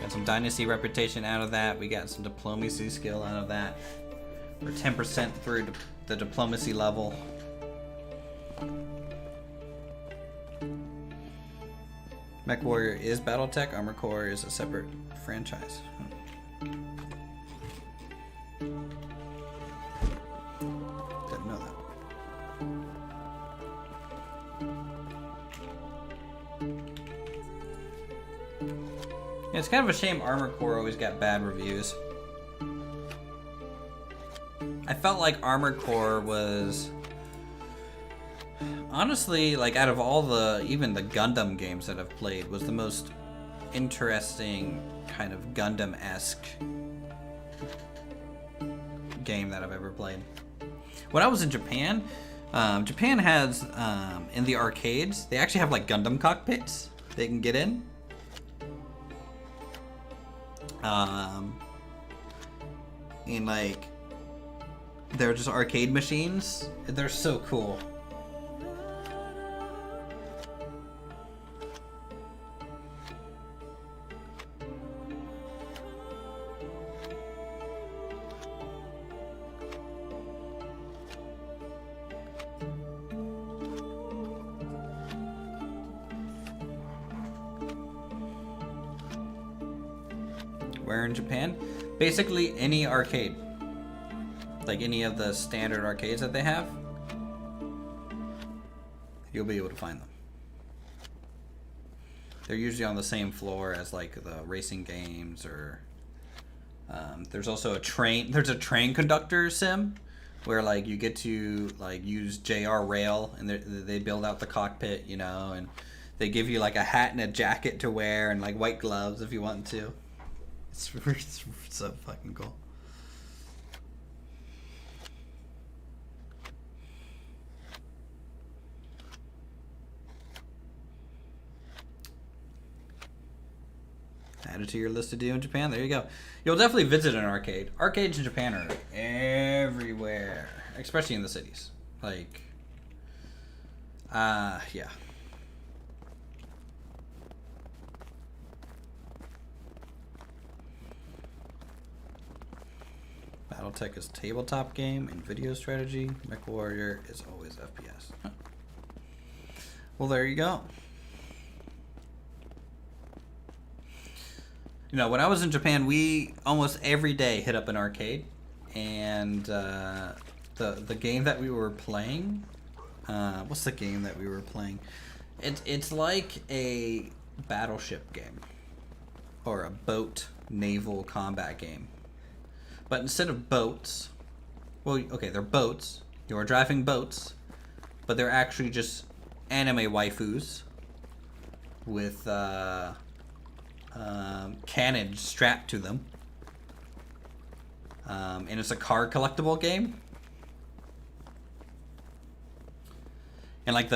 Got some Dynasty reputation out of that. We got some diplomacy skill out of that. We're 10% through the diplomacy level. Mech Warrior is Battletech. Armor Core is a separate franchise. Didn't know that. Yeah, it's kind of a shame Armor Core always got bad reviews. I felt like Armor Core was honestly, like, out of all even the Gundam games that I've played, was the most interesting kind of Gundam-esque game that I've ever played. When I was in Japan, Japan has, in the arcades, they actually have, like, Gundam cockpits they can get in. And, like, they're just arcade machines. They're so cool. Where in Japan? Basically any arcade. Like any of the standard arcades that they have, you'll be able to find them. They're usually on the same floor as like the racing games, or there's also a train conductor sim where like you get to like use JR Rail, and they build out the cockpit, you know, and they give you like a hat and a jacket to wear and like white gloves if you want to. It's so fucking cool. Add it to your list to do in Japan. There you go. You'll definitely visit an arcade. Arcades in Japan are everywhere, especially in the cities. Like, yeah. Battletech is tabletop game and video strategy. Mech Warrior is always FPS. Huh. Well, there you go. You know, when I was in Japan, we almost every day hit up an arcade, and the game that we were playing, what's the game that we were playing? It's like a battleship game, or a boat naval combat game. But instead of boats, well, okay, they're boats. You're driving boats, but they're actually just anime waifus with cannons strapped to them. And it's a card collectible game. And like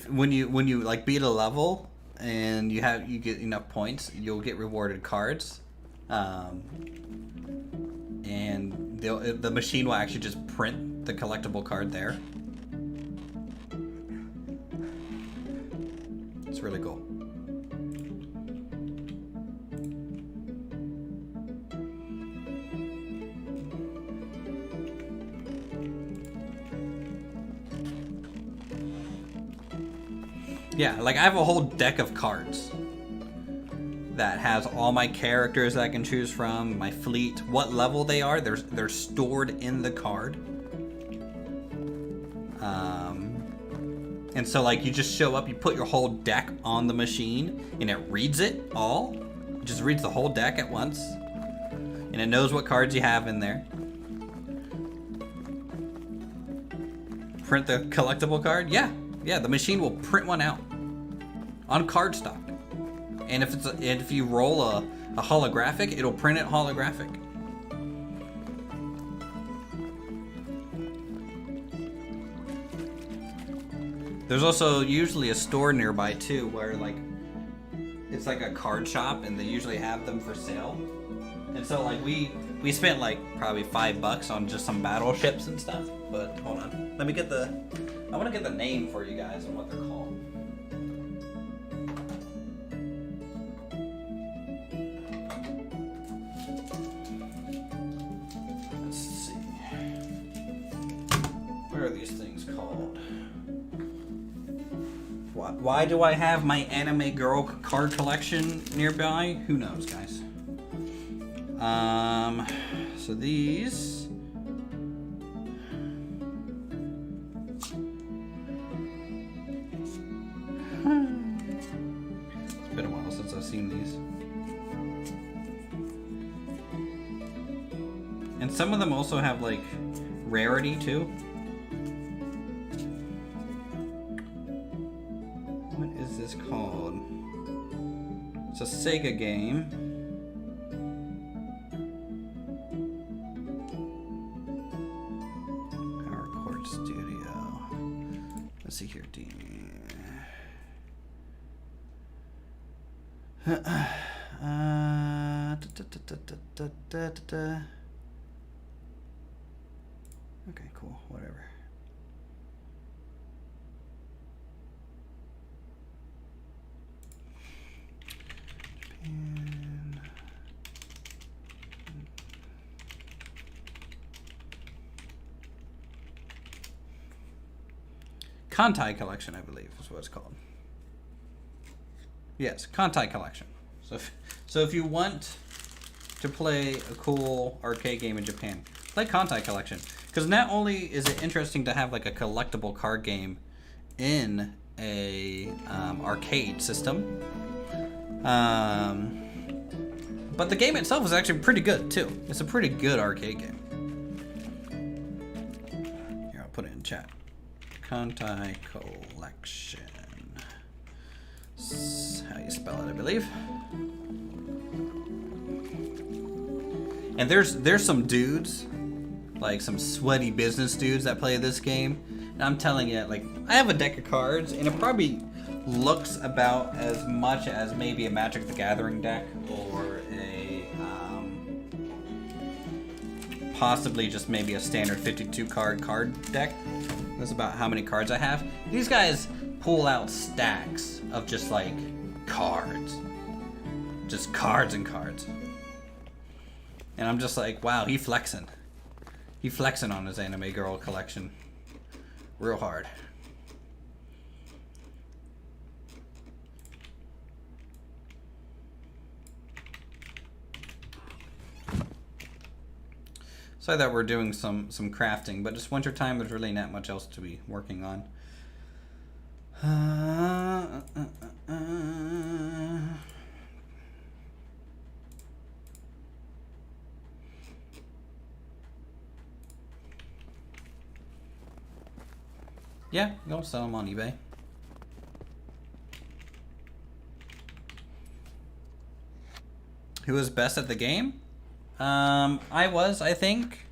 when you like beat a level and you get enough points, you'll get rewarded cards. And the machine will actually just print the collectible card there. It's really cool. Yeah, like I have a whole deck of cards that has all my characters that I can choose from, my fleet, what level they are. They're stored in the card. And so like you just show up, you put your whole deck on the machine, and it reads it all. It just reads the whole deck at once, and it knows what cards you have in there. Print the collectible card? Yeah, the machine will print one out on cardstock. And if you roll a holographic, it'll print it holographic. There's also usually a store nearby too, where like it's like a card shop, and they usually have them for sale. And so like we spent like probably $5 on just some battleships and stuff. But hold on, let me get I want to get the name for you guys and what they're called. Let's see. What are these things called? Why do I have my anime girl card collection nearby? Who knows, guys? So these. It's been a while since I've seen these. And some of them also have like rarity too. What is this called? It's a Sega game. Power Chord Studio. Let's see here, Okay, cool, whatever. Japan. Kantai Collection, I believe, is what it's called. Yes, Kantai Collection. So if you want to play a cool arcade game in Japan, play Kantai Collection. Because not only is it interesting to have like a collectible card game in a arcade system, but the game itself is actually pretty good too. It's a pretty good arcade game. Here, I'll put it in chat. Kantai Collection. That's how you spell it, I believe. And there's some dudes, like some sweaty business dudes that play this game. And I'm telling you, like, I have a deck of cards, and it probably looks about as much as maybe a Magic the Gathering deck or a possibly just maybe a standard 52 card deck. That's about how many cards I have. These guys pull out stacks of just like cards. Just cards and cards. And I'm just like, wow, he flexing. He flexing on his anime girl collection. Real hard. So that we're doing some crafting, but just wintertime, there's really not much else to be working on. Yeah, you'll sell them on eBay. Who was best at the game? I was, I think.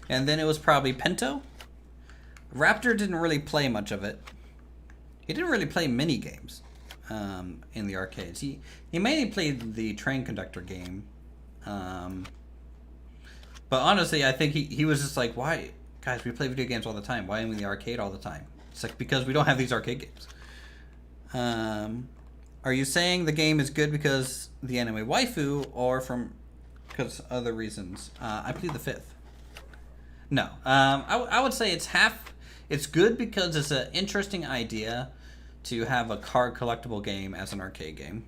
And then it was probably Pento. Raptor didn't really play much of it. He didn't really play mini games in the arcades. He mainly played the train conductor game. But honestly, I think he was just like, why? Guys, we play video games all the time. Why are we in the arcade all the time? It's like, because we don't have these arcade games. Are you saying the game is good because the anime waifu or because other reasons? I plead the fifth. No. I would say it's half. It's good because it's an interesting idea to have a card collectible game as an arcade game.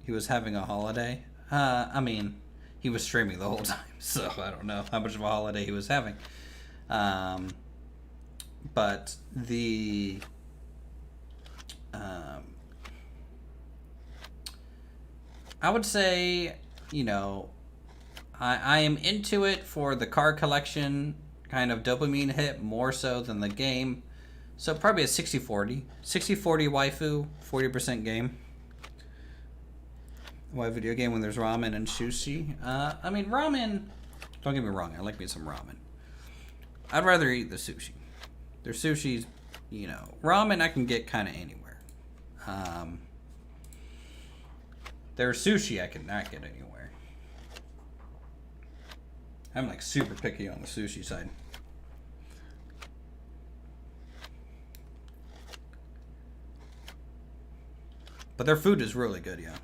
He was having a holiday. I mean, he was streaming the whole time, so I don't know how much of a holiday he was having. But the I would say, you know, I am into it for the card collection kind of dopamine hit more so than the game. So probably a 60-40. 60-40 waifu, 40% game. Why video game when there's ramen and sushi? I mean, ramen, don't get me wrong, I like me some ramen. I'd rather eat the sushi. There's sushi's, you know, ramen I can get kind of anywhere. There's sushi I cannot get anywhere. I'm like super picky on the sushi side. But their food is really good, yeah.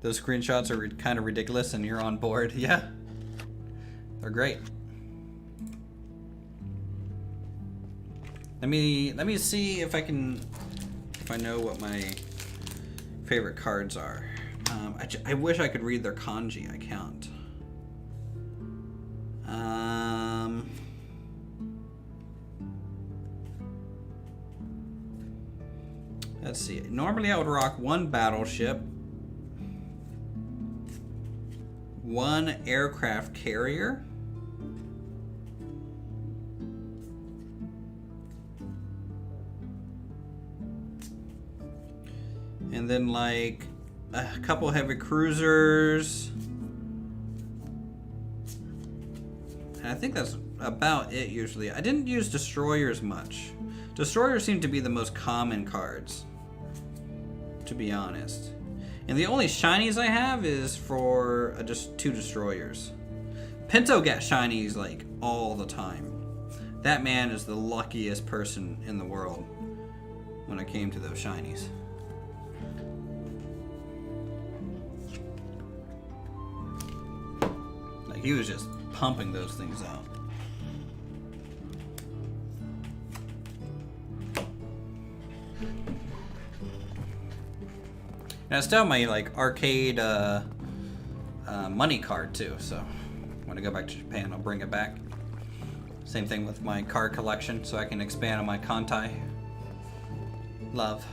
Those screenshots are kind of ridiculous and you're on board. Yeah. They're great. Let me see if I know what my favorite cards are. I wish I could read their kanji. I can't. Let's see. Normally I would rock one battleship, one aircraft carrier, and then like a couple heavy cruisers. And I think that's about it usually. I didn't use destroyers much. Destroyers seem to be the most common cards, to be honest. And the only shinies I have is for just 2 destroyers. Pinto gets shinies like all the time. That man is the luckiest person in the world when it came to those shinies. Like he was just pumping those things out. And I still have my like arcade money card too, so when I go back to Japan I'll bring it back. Same thing with my card collection, so I can expand on my Kantai love.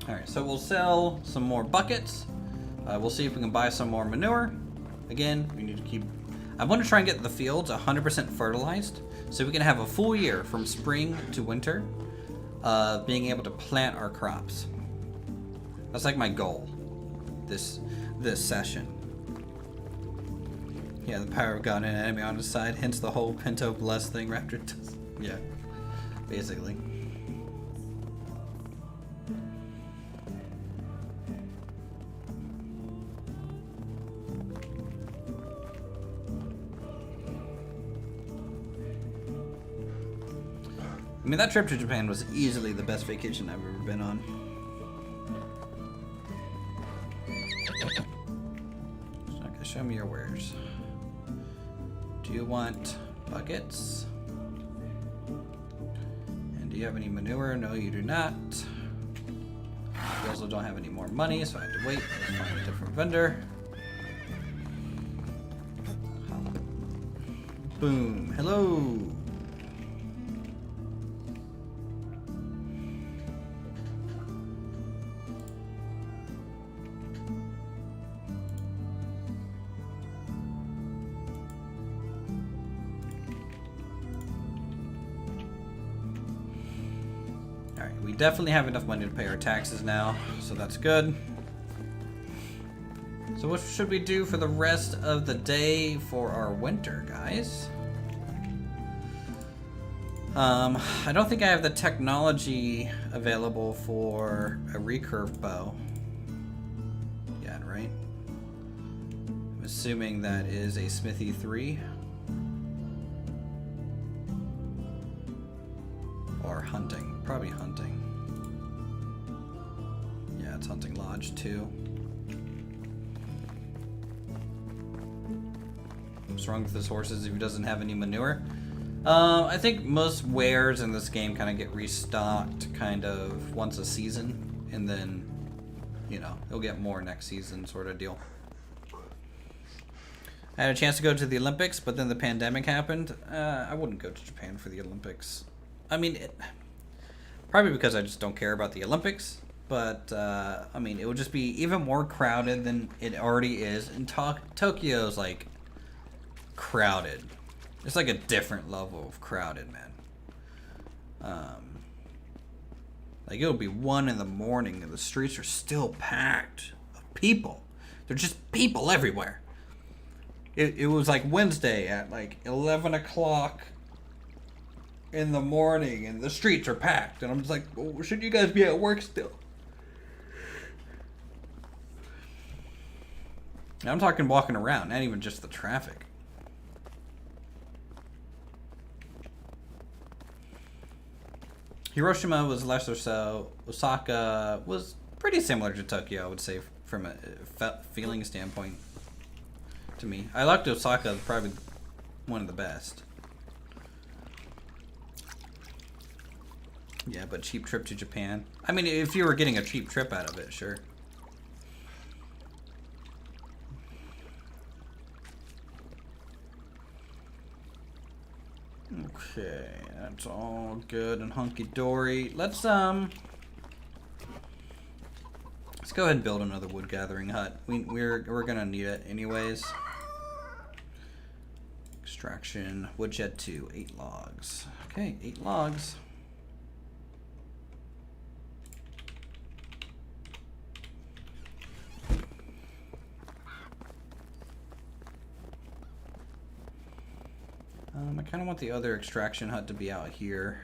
Alright, so we'll sell some more buckets. We'll see if we can buy some more manure. Again, we need to keep... I want to try and get the fields 100% fertilized, so we can have a full year from spring to winter being able to plant our crops. That's like my goal this session. Yeah, the power of God and enemy on his side, hence the whole Pinto Bless thing Raptor does. Yeah, basically. I mean, that trip to Japan was easily the best vacation I've ever been on. Okay, show me your wares. Do you want buckets? And do you have any manure? No, you do not. You also don't have any more money, so I have to wait. Let's find a different vendor. Boom. Hello. We definitely have enough money to pay our taxes now, so that's good. So what should we do for the rest of the day for our winter, guys? I don't think I have the technology available for a recurve bow. Yeah, right? I'm assuming that is a Smithy 3. or hunting? Probably hunting. Yeah, it's hunting lodge too. What's wrong with his horses if he doesn't have any manure? I think most wares in this game kind of get restocked kind of once a season, and then, you know, he'll get more next season sort of deal. I had a chance to go to the Olympics, but then the pandemic happened. I wouldn't go to Japan for the Olympics. I mean, probably because I just don't care about the Olympics, but, I mean, it would just be even more crowded than it already is, and Tokyo's, like, crowded. It's like a different level of crowded, man. Like, it'll be 1 in the morning and the streets are still packed of people. There's just people everywhere. It was like Wednesday at like 11 o'clock in the morning and the streets are packed. And I'm just like, well, shouldn't you guys be at work still? I'm talking walking around, not even just the traffic. Hiroshima was lesser so. Osaka was pretty similar to Tokyo, I would say, from a feeling standpoint to me. I liked Osaka, probably one of the best. Yeah, but cheap trip to Japan. I mean, if you were getting a cheap trip out of it, sure. Okay, that's all good and hunky-dory. Let's go ahead and build another wood gathering hut. We're gonna need it anyways. Extraction, woodshed 2, 8 logs. Okay, 8 logs. I kind of want the other extraction hut to be out here.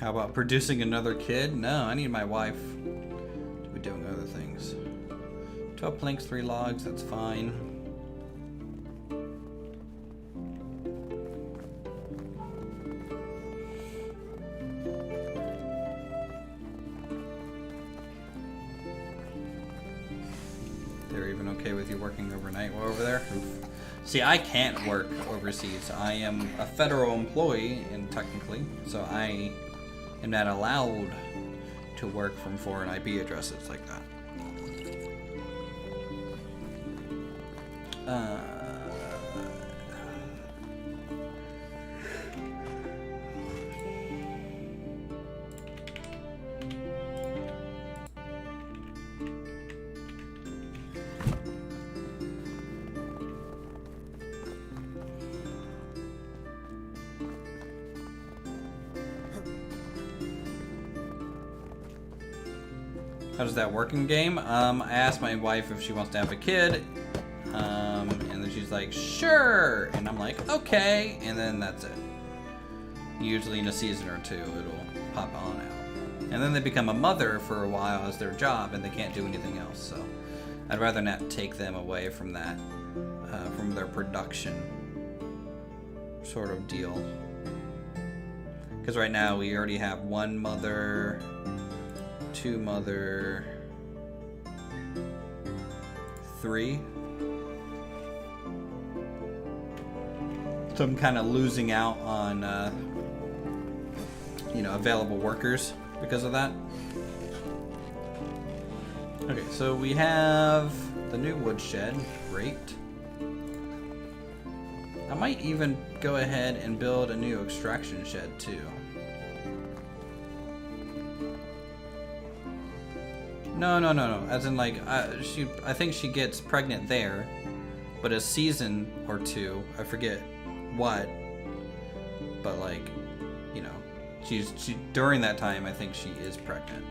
How about producing another kid? No, I need my wife to be doing other things. 12 planks, 3 logs, that's fine. They're even okay with you working overnight while over there? Oof. See, I can't work overseas. I am a federal employee, and technically, so I am not allowed to work from foreign IP addresses like that. How does that work in game? I asked my wife if she wants to have a kid, and then she's like, sure, and I'm like, okay, and then that's it. Usually in a season or two, it'll pop on out. And then they become a mother for a while as their job, and they can't do anything else, so I'd rather not take them away from that, from their production sort of deal. Because right now we already have 1 mother, 2 mother, 3. So I'm kind of losing out on, you know, available workers because of that. Okay, so we have the new woodshed. Great. I might even go ahead and build a new extraction shed too. No. As in, like, I think she gets pregnant there, but a season or 2, I forget what, but like, you know, she during that time, I think she is pregnant.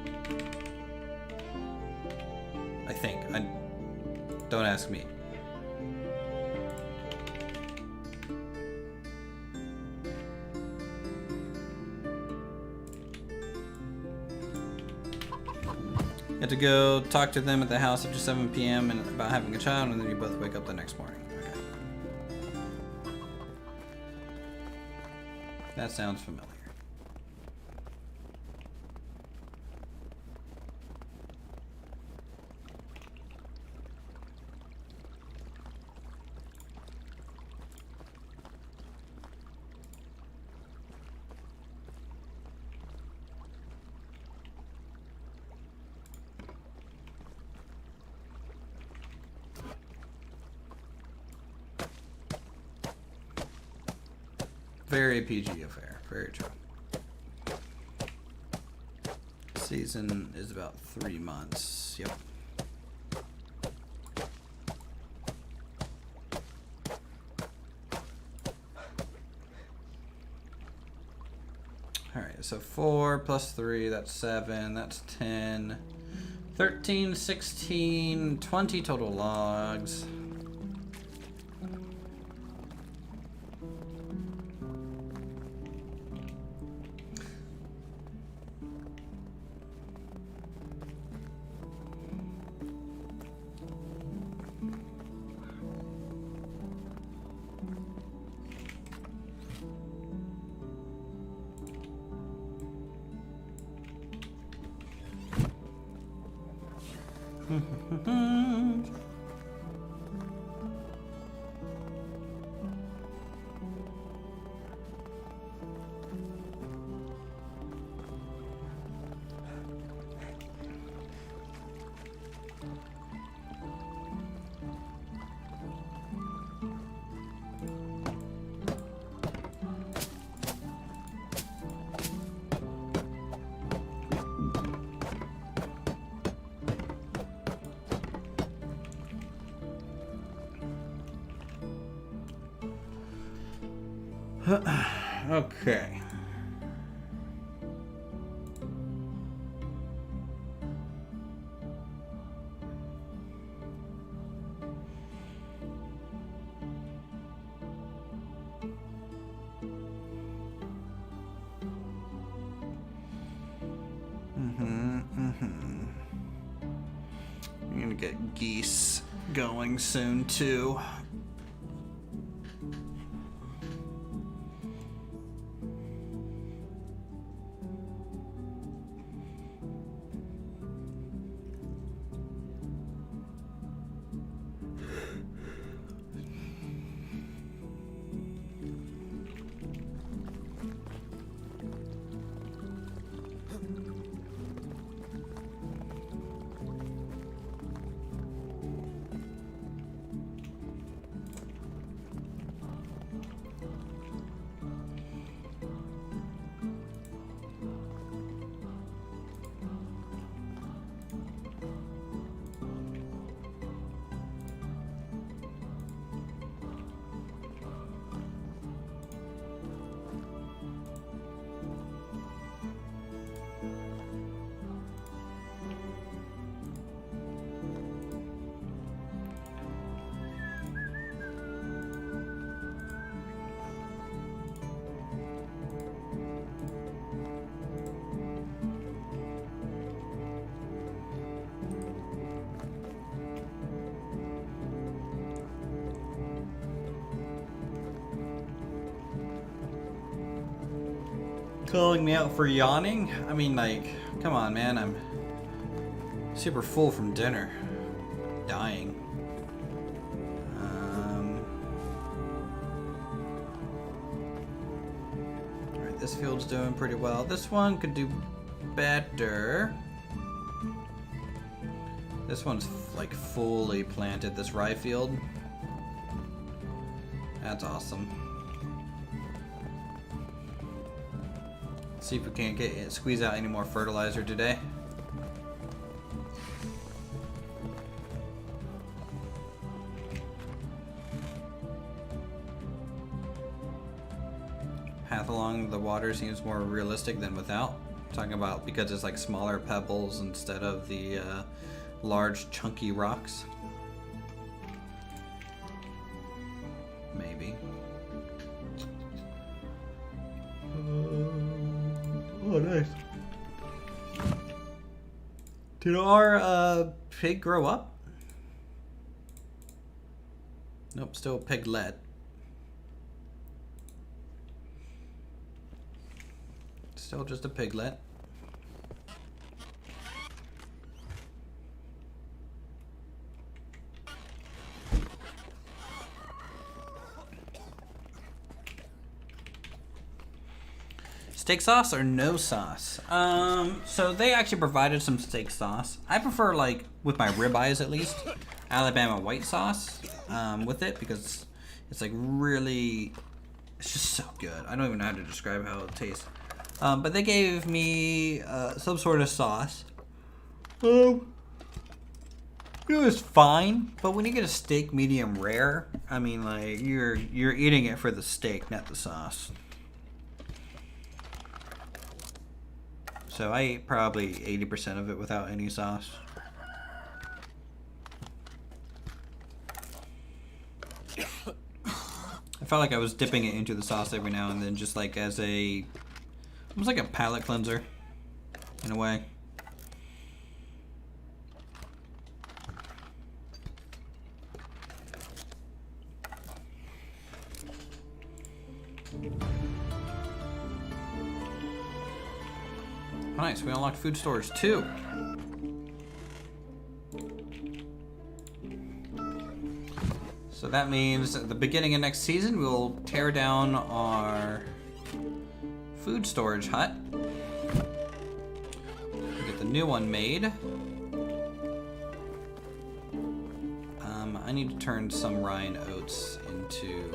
I think. Don't ask me. You have to go talk to them at the house after 7 p.m. and about having a child, and then you both wake up the next morning. Okay. That sounds familiar. Very PG affair. Very true. Season is about 3 months. Yep. Alright, so 4 plus 3, that's 7, that's 10, 13, 16, 20 total logs. Okay. I'm gonna get geese going soon too. Calling me out for yawning? I mean, like, come on, man. I'm super full from dinner. Dying. Alright, this field's doing pretty well. This one could do better. This one's like fully planted, this rye field. That's awesome. See if we can't squeeze out any more fertilizer today. Path along the water seems more realistic than without. I'm talking about because it's like smaller pebbles instead of the large chunky rocks. Maybe. Oh, nice. Did our pig grow up? Nope, still a piglet. Still just a piglet. Steak sauce or no sauce? So they actually provided some steak sauce. I prefer, like, with my ribeyes at least, Alabama white sauce with it, because it's like really, it's just so good. I don't even know how to describe how it tastes. But they gave me some sort of sauce. It was fine, but when you get a steak medium rare, I mean, like, you're eating it for the steak, not the sauce. So I ate probably 80% of it without any sauce. I felt like I was dipping it into the sauce every now and then, just like as a, almost like a palate cleanser, in a way. Nice, we unlocked food stores too. So that means at the beginning of next season, we'll tear down our food storage hut. Get the new one made. I need to turn some Ryan oats into...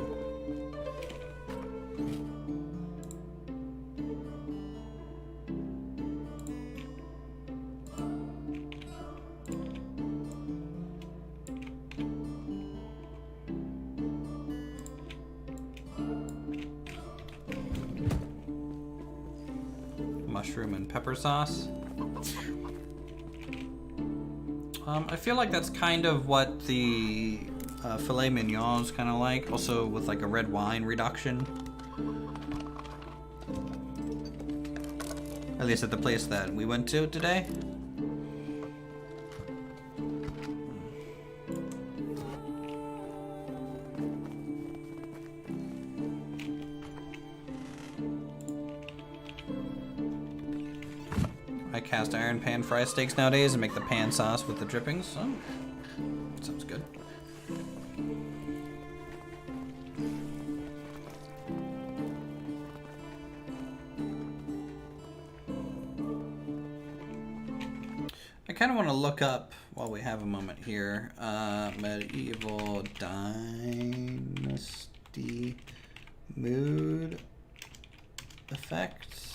mushroom and pepper sauce. I feel like that's kind of what the filet mignon is kind of like, also with like a red wine reduction. At least at the place that we went to today. I cast iron pan fry steaks nowadays and make the pan sauce with the drippings. So, sounds good. I kind of want to look up, while we have a moment here, medieval dynasty mood effects.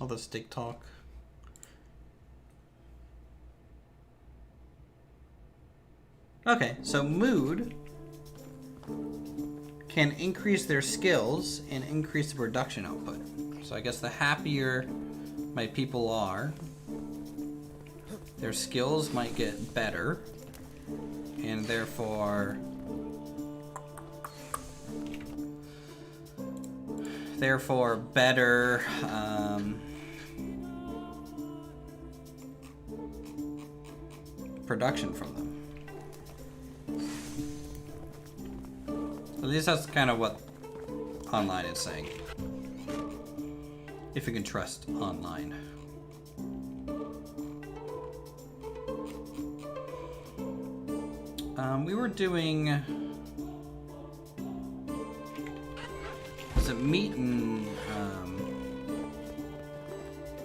All the steak talk. Okay, so mood can increase their skills and increase the production output. So I guess the happier my people are, their skills might get better, and therefore better production from them. At least that's kind of what online is saying. If you can trust online. We were doing... is it meat and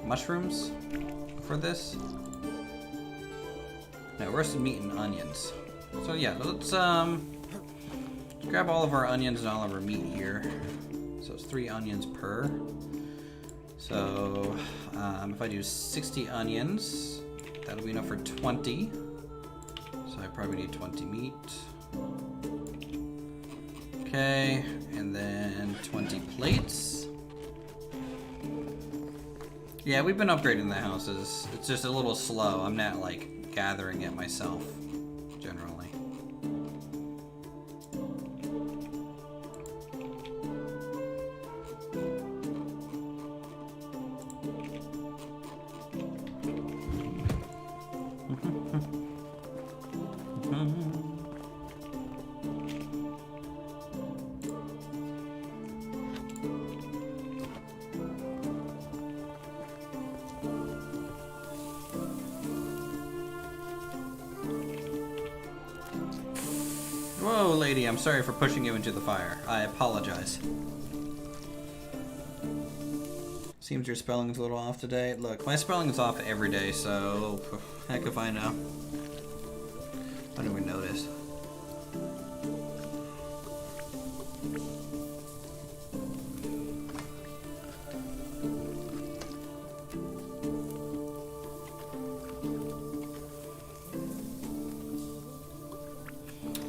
mushrooms for this? roasted meat and onions. So yeah, let's grab all of our onions and all of our meat here. So it's 3 onions per. So if I do 60 onions, that'll be enough for 20. So I probably need 20 meat. Okay, and then 20 plates. Yeah, we've been upgrading the houses. It's just a little slow. I'm not like gathering it myself, generally. Whoa, lady, I'm sorry for pushing you into the fire. I apologize. Seems your spelling's a little off today. Look, my spelling's off every day, so heck if I know. I don't even notice.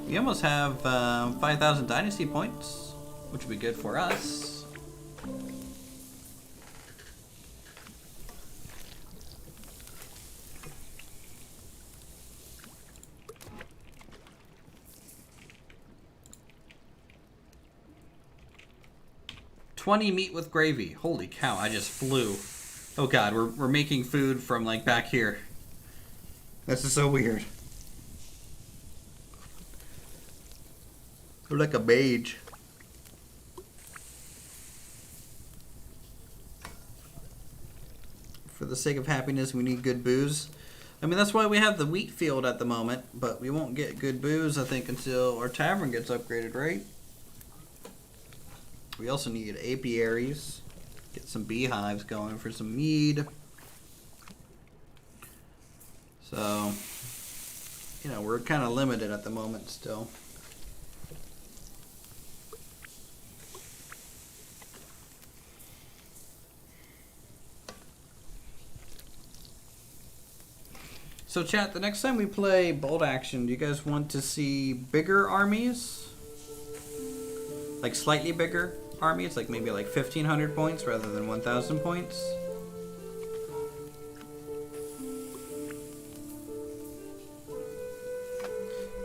We almost have 5,000 Dynasty points, which would be good for us. $20 meat with gravy. Holy cow, I just flew. Oh god, we're making food from like back here. This is so weird. We're like a mage. For the sake of happiness, we need good booze. I mean, that's why we have the wheat field at the moment, but we won't get good booze, I think, until our tavern gets upgraded, right? We also need apiaries. Get some beehives going for some mead. So, you know, we're kind of limited at the moment still. So chat, the next time we play Bold Action, do you guys want to see bigger armies? Like slightly bigger armies? Like maybe like 1,500 points rather than 1,000 points?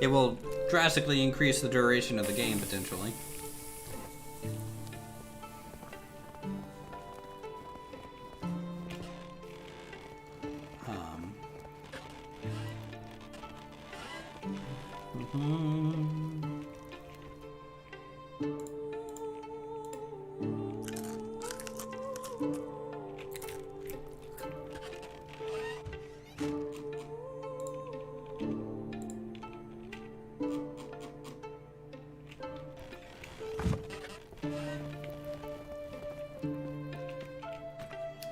It will drastically increase the duration of the game, potentially.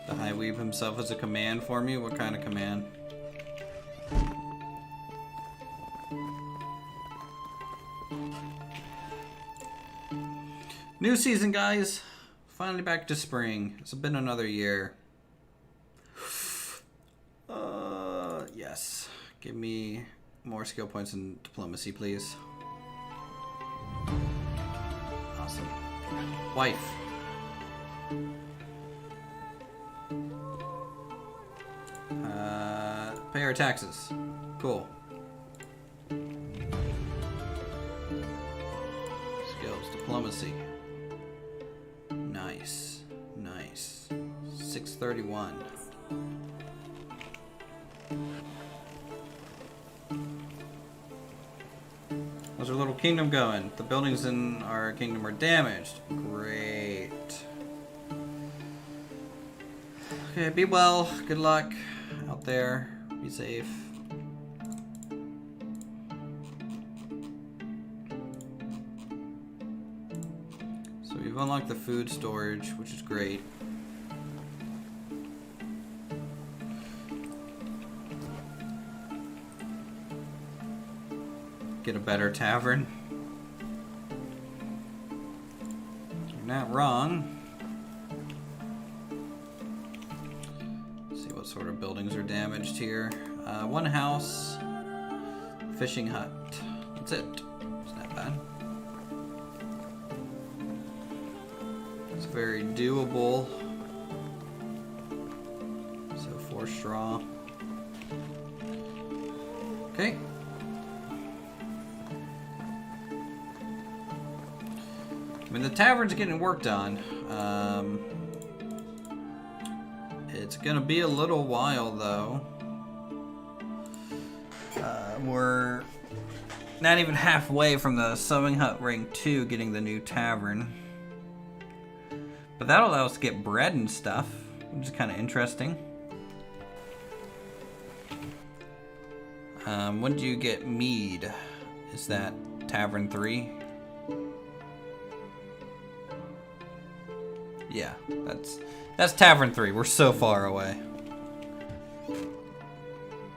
The High Weave himself as a command for me? What kind of command? New season, guys. Finally back to spring. It's been another year. Yes. Give me more skill points in diplomacy, please. Awesome. Wife. Pay our taxes. Cool. Skills. Diplomacy. Nice. Nice. 631. How's our little kingdom going? The buildings in our kingdom are damaged. Great. Okay, be well. Good luck out there. Be safe. So we've unlocked the food storage, which is great. get a better tavern. You're not wrong. Let's see what sort of buildings are damaged here. One house, fishing hut. That's it. It's not bad. It's very doable. So 4 straw. Okay. I mean, the tavern's getting worked on. It's gonna be a little while, though. We're not even halfway from the Sewing Hut Ring 2 getting the new tavern. But that'll allow us to get bread and stuff, which is kind of interesting. When do you get mead? Is that Tavern 3? Yeah, that's Tavern 3. We're so far away.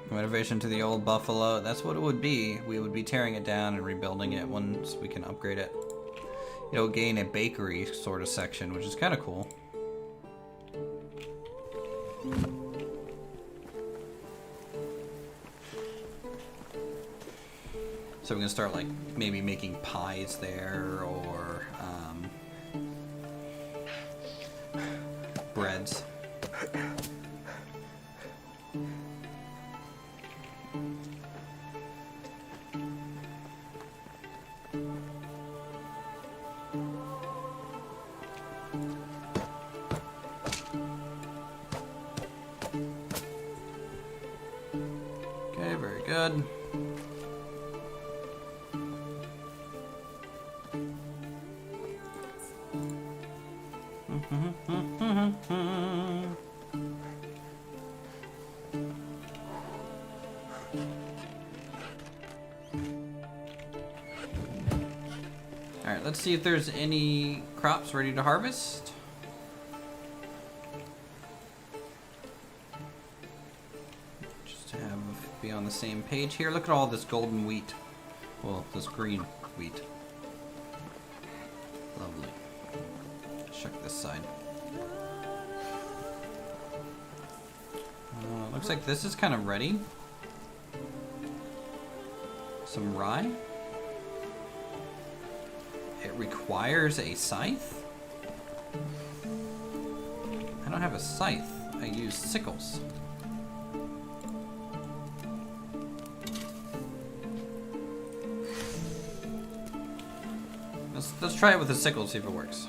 Renovation to the old buffalo. That's what it would be. We would be tearing it down and rebuilding it once we can upgrade it. It'll gain a bakery sort of section, which is kind of cool. So we can start like maybe making pies there or breads. Okay, very good. Alright, let's see if there's any crops ready to harvest. Just to be on the same page here. Look at all this golden wheat. Well, this green wheat. Lovely. Check this side. Looks like this is kind of ready. Some rye. It requires a scythe? I don't have a scythe. I use sickles. Let's try it with the sickle, see if it works.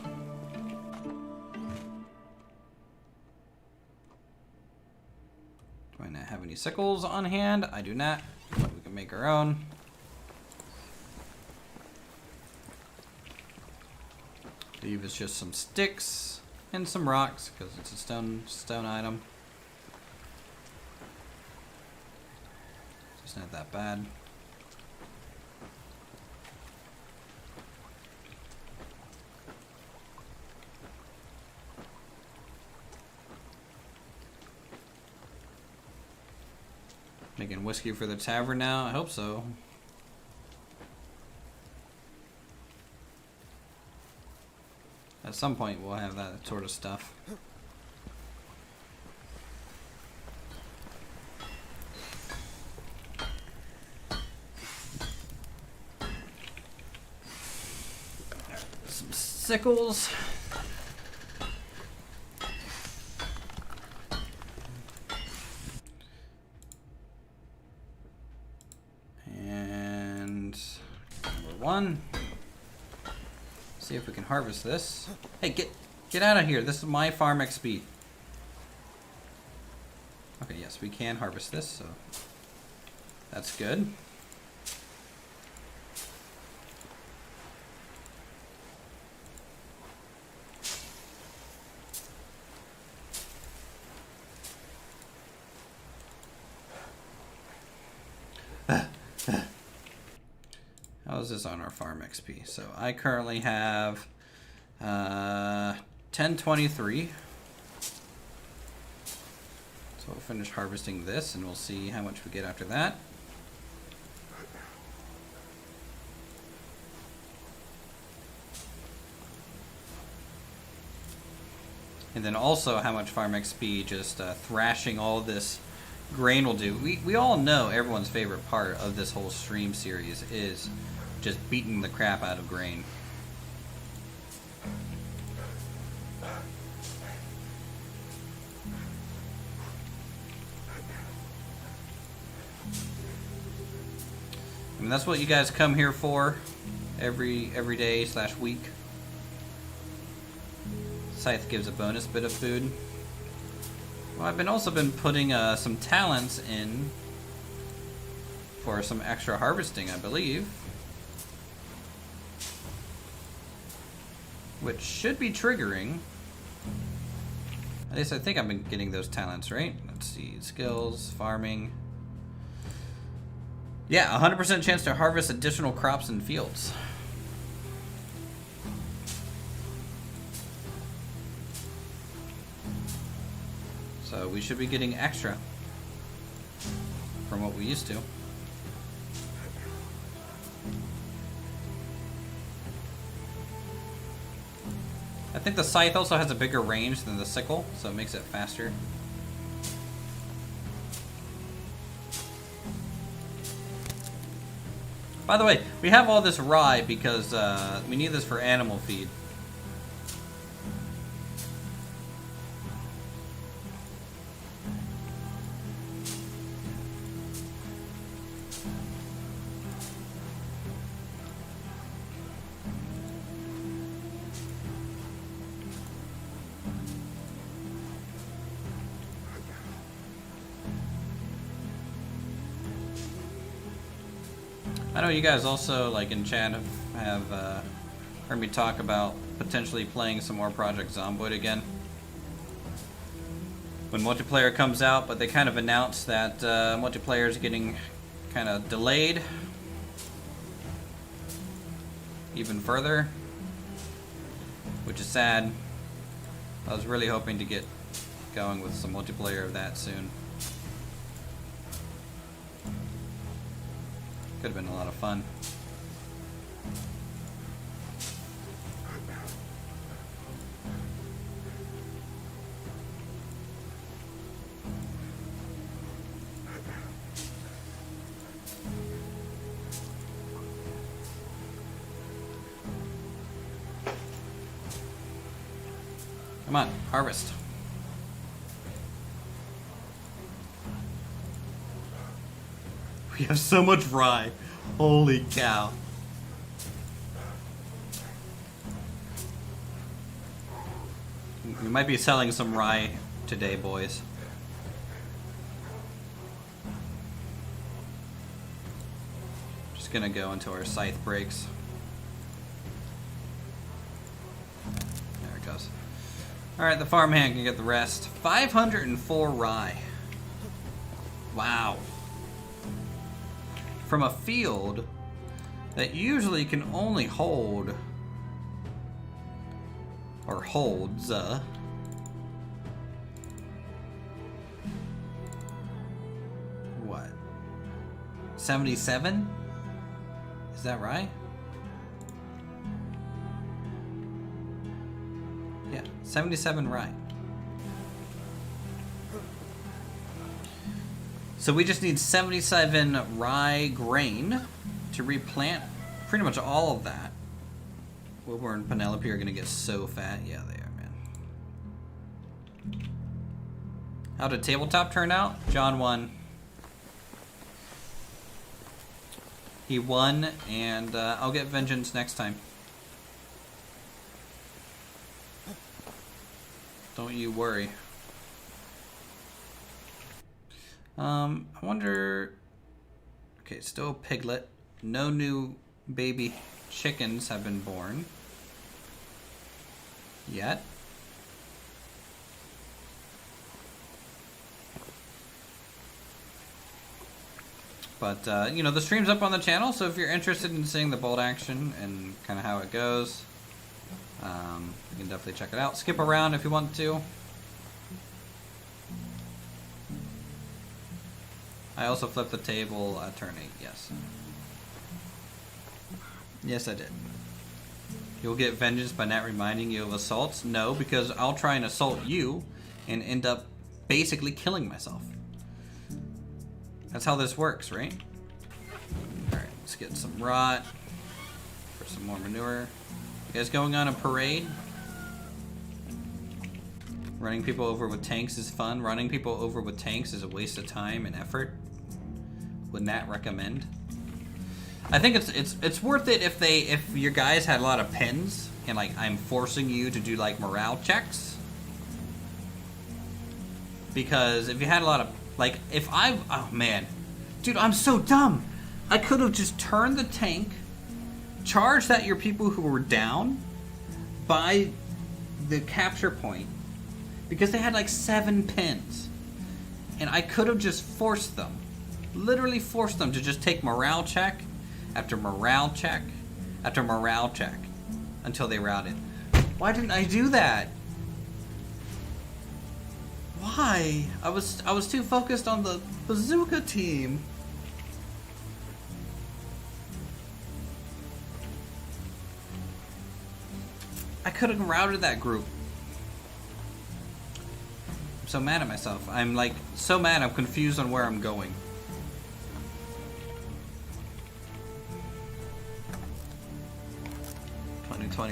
Do I not have any sickles on hand? I do not, but we can make our own. Leave is just some sticks and some rocks because it's a stone item. It's not that bad. Making whiskey for the tavern now? I hope so. At some point we'll have that sort of stuff. Some sickles. And number 1. See if we can harvest this. Hey, get out of here. This is my farm XP. Okay, yes, we can harvest this, so that's good. How is this on our farm XP? So I currently have 1023. So we'll finish harvesting this and we'll see how much we get after that. And then also how much farm XP just thrashing all this grain will do. We all know everyone's favorite part of this whole stream series is just beating the crap out of grain. I mean, that's what you guys come here for every day / week. Scythe gives a bonus bit of food. Well, I've also been putting some talents in for some extra harvesting, I believe. Which should be triggering. At least I think I've been getting those talents, right? Let's see, skills, farming. Yeah, 100% chance to harvest additional crops and fields. So we should be getting extra from what we used to. I think the scythe also has a bigger range than the sickle, so it makes it faster. By the way, we have all this rye because we need this for animal feed. I know you guys also, like in chat, have heard me talk about potentially playing some more Project Zomboid again when multiplayer comes out, but they kind of announced that multiplayer is getting kind of delayed even further, which is sad. I was really hoping to get going with some multiplayer of that soon. Could have been a lot of fun. Come on, harvest. We have so much rye. Holy cow. We might be selling some rye today, boys. Just gonna go until our scythe breaks. There it goes. Alright, the farmhand can get the rest. 504 rye. Wow. From a field that usually can only hold, or holds, what? 77? Is that right? Yeah, 77 right. So we just need 77 rye grain to replant pretty much all of that. Wilbur and Penelope are gonna get so fat. Yeah, they are, man. How did tabletop turn out? John won. He won, and I'll get vengeance next time. Don't you worry. I wonder... Okay, still a piglet. No new baby chickens have been born yet. But, you know, the stream's up on the channel, so if you're interested in seeing the bolt action and kind of how it goes, you can definitely check it out. Skip around if you want to. I also flipped the table turn 8, yes. Yes, I did. You'll get vengeance by not reminding you of assaults? No, because I'll try and assault you and end up basically killing myself. That's how this works, right? Alright, let's get some rot for some more manure. You guys going on a parade? Running people over with tanks is fun. Running people over with tanks is a waste of time and effort. Would not recommend. I think it's worth it if your guys had a lot of pins and like I'm forcing you to do like morale checks. Because if you had a lot of like oh man, dude, I'm so dumb. I could have just turned the tank, charged at your people who were down by the capture point because they had like 7 pins, and I could have just forced them, literally forced them to just take morale check after morale check after morale check until they routed. Why didn't I do that? Why? I was too focused on the bazooka team. I could have routed that group. I'm so mad at myself. I'm like so mad I'm confused on where I'm going.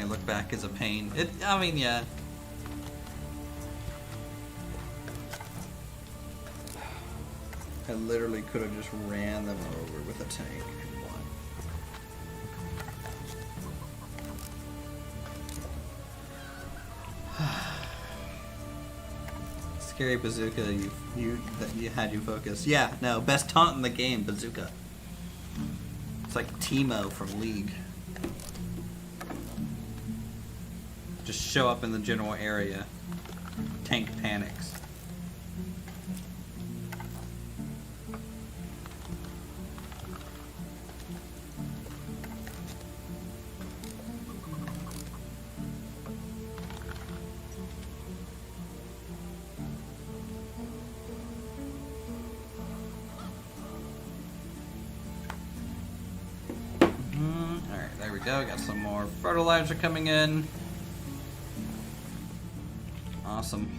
Look back is a pain. I mean, yeah. I literally could have just ran them over with a tank and won. Scary bazooka, you had you focused. Yeah, no, best taunt in the game, bazooka. It's like Teemo from League. Just show up in the general area. Tank panics. Alright, there we go. Got some more fertilizer coming in. Awesome.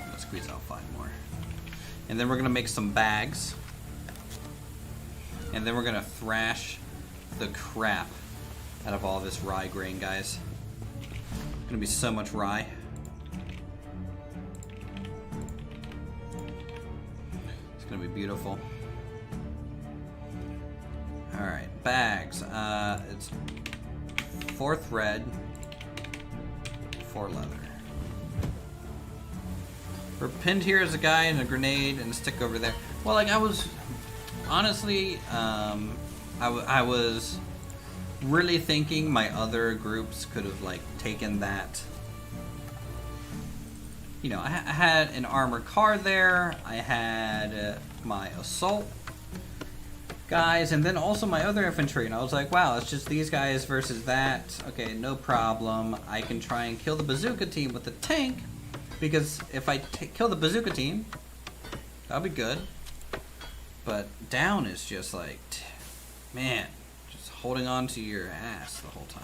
Let's squeeze out 5 more. And then we're gonna make some bags. And then we're gonna thrash the crap out of all this rye grain, guys. It's gonna be so much rye. It's gonna be beautiful. Alright, bags. It's 4 thread, 4 leather. We're pinned here as a guy and a grenade and a stick over there. Well, like I was, honestly, I was really thinking my other groups could have like taken that. You know, I had an armored car there. I had my assault guys, and then also my other infantry, and I was like, wow, it's just these guys versus that. Okay, no problem. I can try and kill the bazooka team with the tank, because if I kill the bazooka team, that'll be good. But down is just like, man, just holding on to your ass the whole time.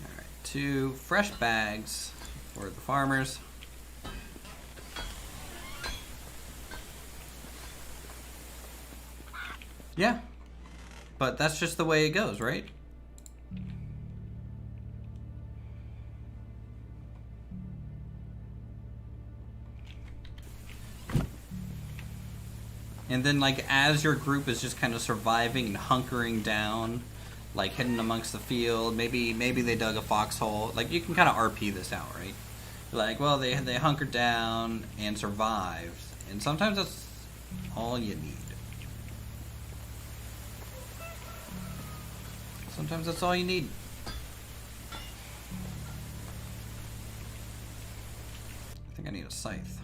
Alright, 2 fresh bags for the farmers. Yeah, but that's just the way it goes, right? And then, like, as your group is just kind of surviving and hunkering down, like hidden amongst the field, maybe they dug a foxhole. Like, you can kind of RP this out, right? Like, well, they hunkered down and survived, and sometimes that's all you need. Sometimes that's all you need. I think I need a scythe.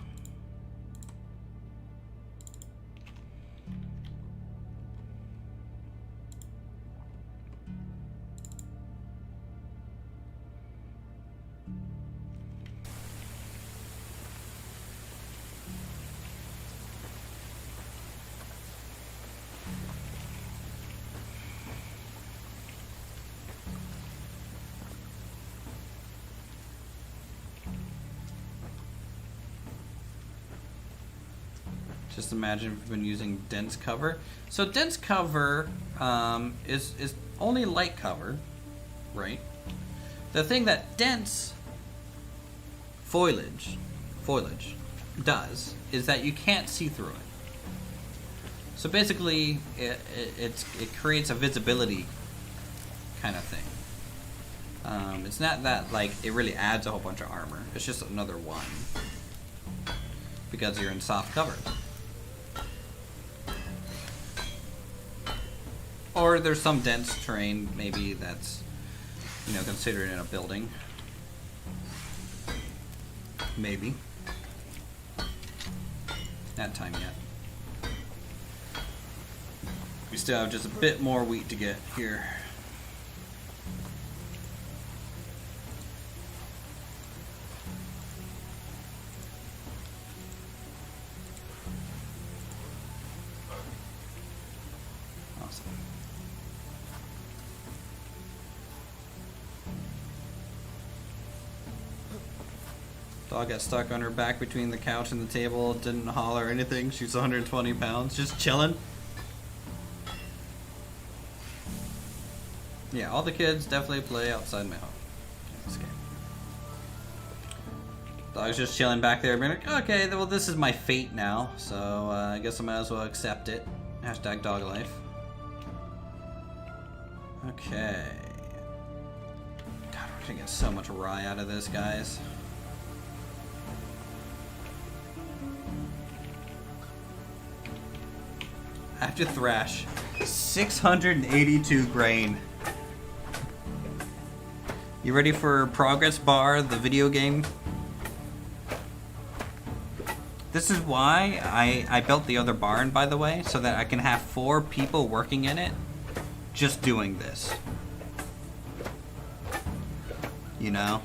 Just imagine if we've been using dense cover. So dense cover is only light cover, right? The thing that dense foliage does is that you can't see through it. So basically, it creates a visibility kind of thing. It's not that like it really adds a whole bunch of armor. It's just another one because you're in soft cover. Or there's some dense terrain, maybe that's, you know, considered in a building. Maybe. Not time yet. We still have just a bit more wheat to get here. Awesome. Dog got stuck on her back between the couch and the table, didn't holler or anything. She's 120 pounds, just chilling. Yeah, all the kids definitely play outside my home. In this game. Dog's just chilling back there, being like, okay, well this is my fate now, so I guess I might as well accept it. Hashtag dog life. Okay. God, we're gonna get so much rye out of this, guys. I have to thrash 682 grain. You ready for Progress Bar, the video game? This is why I built the other barn, by the way, so that I can have 4 people working in it just doing this. You know?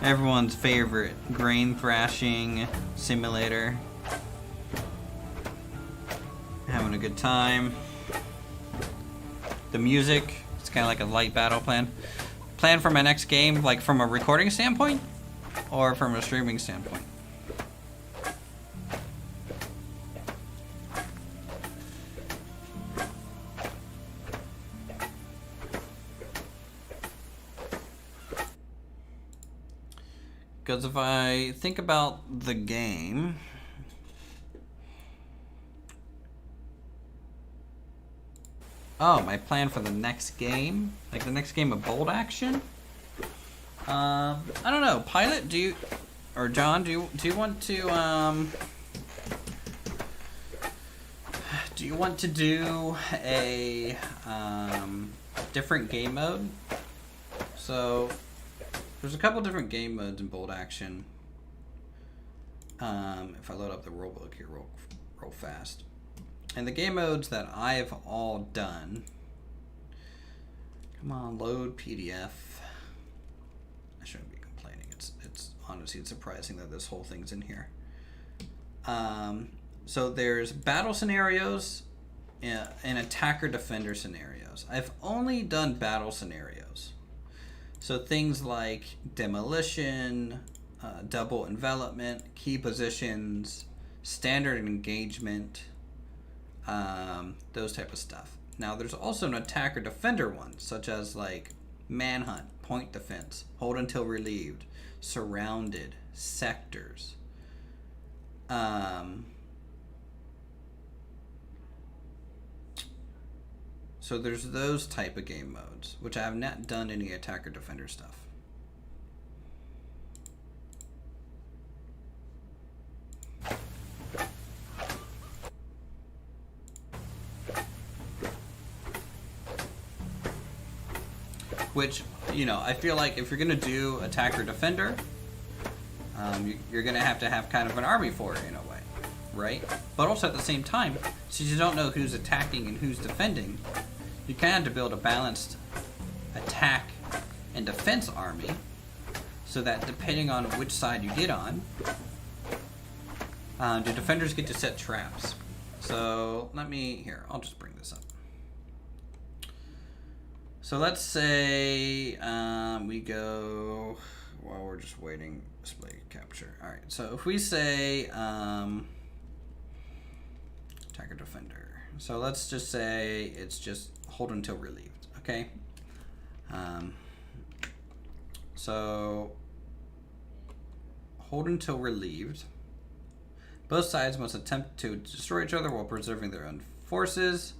Everyone's favorite grain thrashing simulator. Having a good time. The music, it's kind of like a light battle plan. Plan for my next game, like from a recording standpoint or from a streaming standpoint? Because if I think about the game, oh, my plan for the next game, like the next game of Bold Action. I don't know. Pilot, do you, or John, do you want to do a different game mode? So there's a couple different game modes in Bold Action. If I load up the rulebook here real fast. And the game modes that I've all done. Come on, load PDF. I shouldn't be complaining. It's honestly surprising that this whole thing's in here. So there's battle scenarios and attacker defender scenarios. I've only done battle scenarios. So things like demolition, double envelopment, key positions, standard engagement, those type of stuff. Now there's also an attacker defender one, such as like manhunt, point defense, hold until relieved, surrounded, sectors. So there's those type of game modes, which I have not done any attacker defender stuff. Which, you know, I feel like if you're going to do attacker defender, you're going to have kind of an army for it in a way, right? But also at the same time, since you don't know who's attacking and who's defending, you kind of have to build a balanced attack and defense army so that depending on which side you get on, the defenders get to set traps. So I'll just bring this up. So let's say we go, while we're just waiting, display capture. All right, so if we say attacker defender, so let's just say it's just hold until relieved, okay? So hold until relieved. Both sides must attempt to destroy each other while preserving their own forces.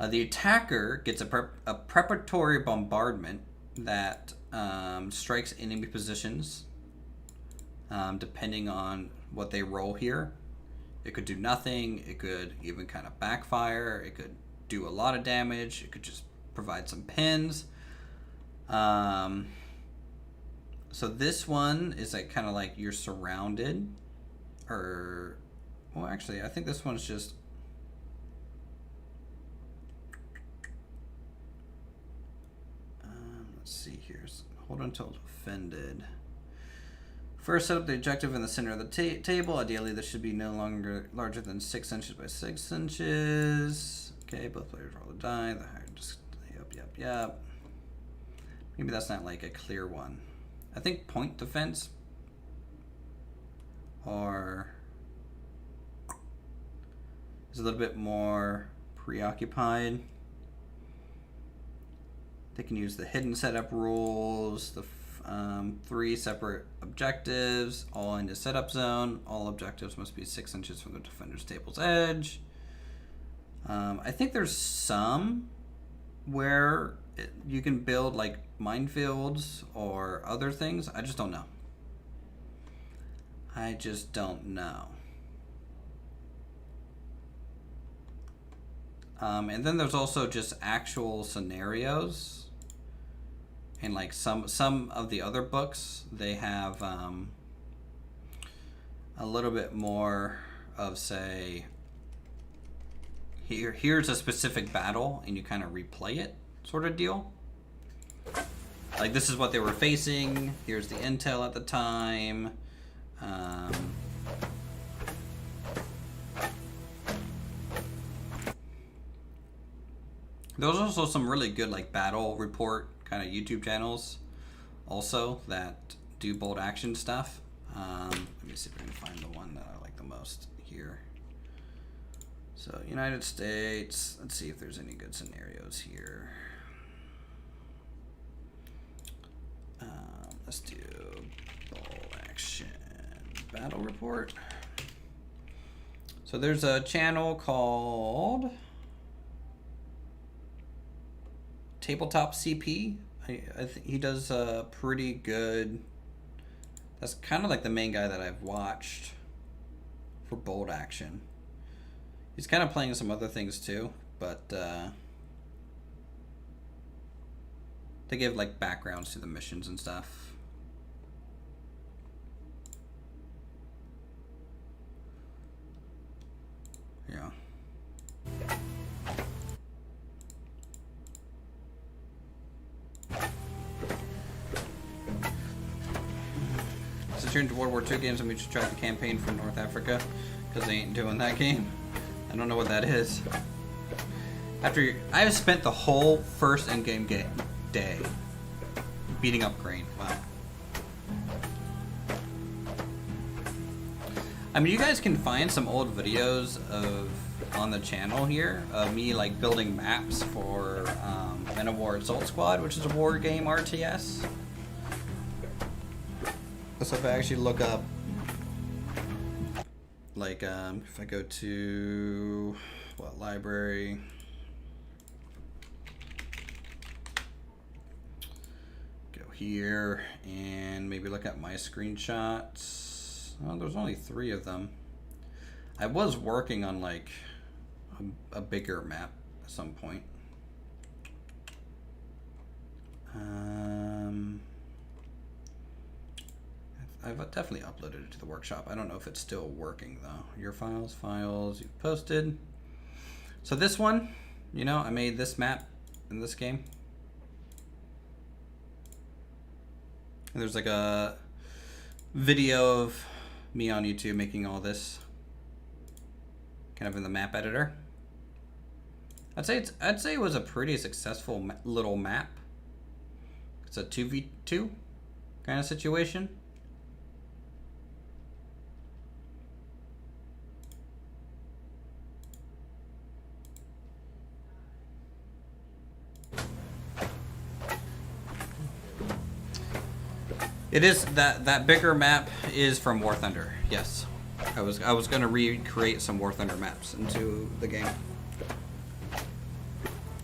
The attacker gets a preparatory bombardment that strikes enemy positions, depending on what they roll here. It could do nothing. It could even kind of backfire. It could do a lot of damage. It could just provide some pins. So this one is like kind of like you're surrounded, or well, actually, I think this one's just. Let's see here. Hold until defended. First, set up the objective in the center of the table. Ideally, this should be no longer larger than 6 inches by 6 inches. Okay, both players roll the die. The higher, just yep. Maybe that's not like a clear one. I think point defense or is a little bit more preoccupied. They can use the hidden setup rules, the 3 separate objectives, all in the setup zone. All objectives must be 6 inches from the defender's table's edge. I think there's some where you can build like minefields or other things. I just don't know. And then there's also just actual scenarios. And like some of the other books, they have a little bit more of, say, here's a specific battle and you kind of replay it sort of deal. Like this is what they were facing. Here's the intel at the time. There's also some really good like battle report kind of YouTube channels also that do bold action stuff. Let me see if I can find the one that I like the most here. So United States, let's see if there's any good scenarios here. Let's do bold action battle report. So there's a channel called Tabletop CP. I think he does a pretty good. That's kind of like the main guy that I've watched for bold action. He's kind of playing some other things too, but they give like backgrounds to the missions and stuff. Yeah. Since you're into World War II games, and we just tried the campaign for North Africa, because they ain't doing that game. I don't know what that is. After I have spent the whole first in-game day beating up grain. Wow. I mean, you guys can find some old videos on the channel here of me like building maps for Men of War Assault Squad, which is a war game RTS. So if I actually look up, like, if I go to what library, go here and maybe look at my screenshots. Oh, there's only 3 of them. I was working on like a bigger map at some point. I've definitely uploaded it to the workshop. I don't know if it's still working though. Your files you've posted. So this one, you know, I made this map in this game. And there's like a video of me on YouTube making all this kind of in the map editor. I'd say it was a pretty successful little map. It's a 2v2 kind of situation. It is that bigger map is from War Thunder. Yes, I was gonna recreate some War Thunder maps into the game,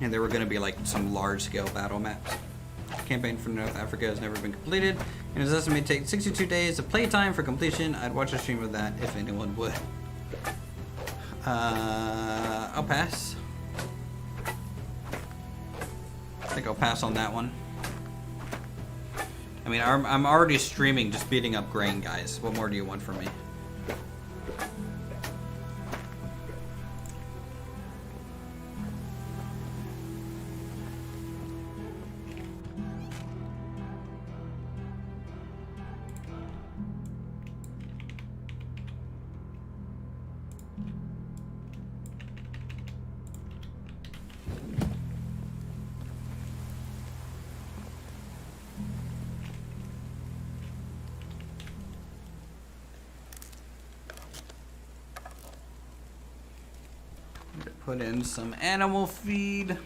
and there were gonna be like some large scale battle maps. Campaign for North Africa has never been completed, and is estimated to take 62 days of playtime for completion. I'd watch a stream of that if anyone would. I'll pass. I think I'll pass on that one. I mean, I'm already streaming just beating up grain, guys. What more do you want from me? Put in some animal feed.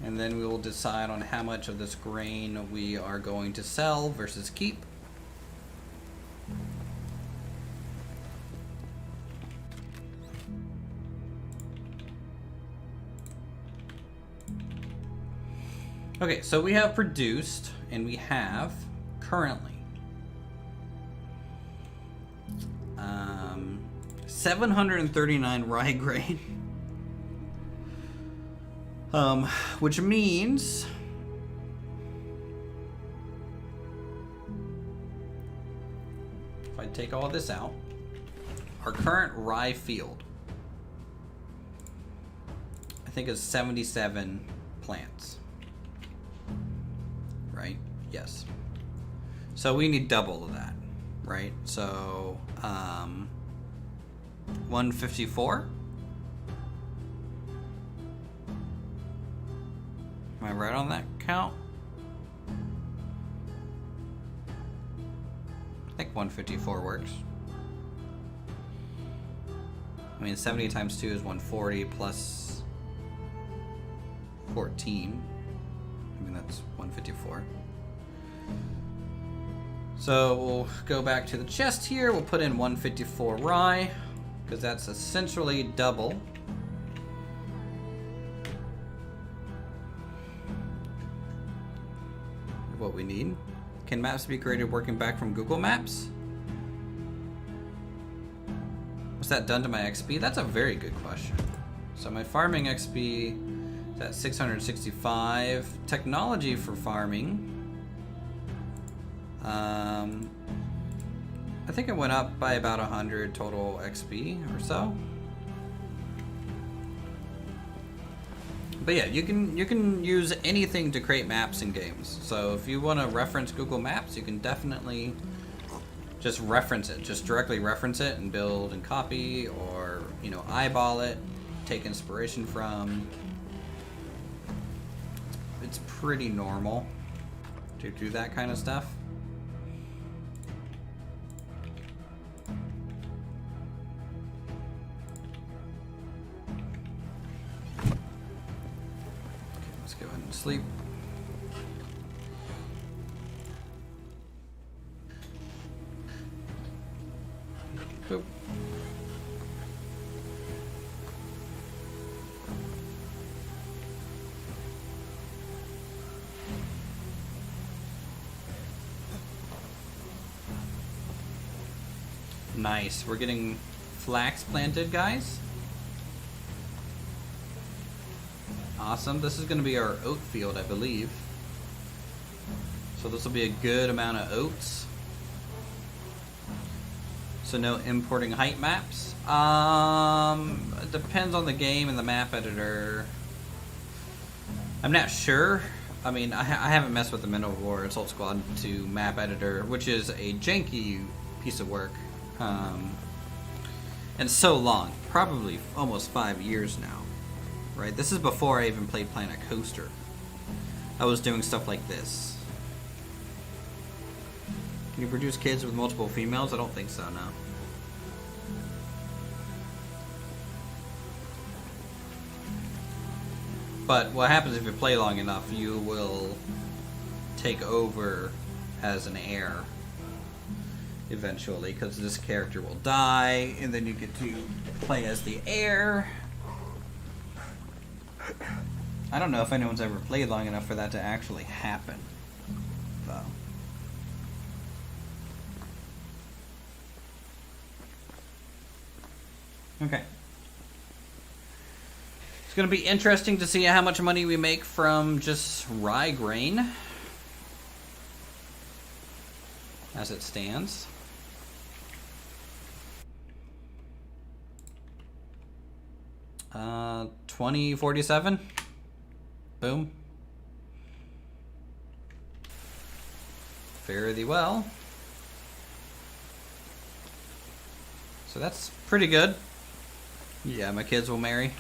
And then we will decide on how much of this grain we are going to sell versus keep. Okay, so we have produced, and we have currently 739 rye grain, which means if I take all this out, our current rye field, I think is 77 plants, right? Yes. So we need double of that, right? So, 154? Am I right on that count? I think 154 works. I mean, 70 times 2 is 140 plus 14. I mean, that's 154. So we'll go back to the chest here. We'll put in 154 rye, because that's essentially double. What we need. Can maps be created working back from Google Maps? What's that done to my XP? That's a very good question. So my farming XP is at 665. Technology for farming. I think it went up by about 100 total XP or so. But yeah, you can use anything to create maps in games. So if you want to reference Google Maps, you can definitely just reference it. Just directly reference it and build and copy, or, you know, eyeball it, take inspiration from. It's pretty normal to do that kind of stuff. Go ahead and sleep. Boop. Nice. We're getting flax planted, guys. Awesome. This is going to be our oat field, I believe. So this will be a good amount of oats. So no importing height maps. It depends on the game and the map editor. I'm not sure. I mean, I haven't messed with the Men of War Assault Squad 2 map editor, which is a janky piece of work. And so long, probably almost 5 years now, right? This is before I even played Planet Coaster. I was doing stuff like this. Can you produce kids with multiple females? I don't think so, no. But what happens if you play long enough, you will take over as an heir eventually, because this character will die, and then you get to play as the heir. I don't know if anyone's ever played long enough for that to actually happen, though. Okay. It's going to be interesting to see how much money we make from just rye grain as it stands. $20.47. Boom. Fare thee well. So that's pretty good. Yeah, my kids will marry.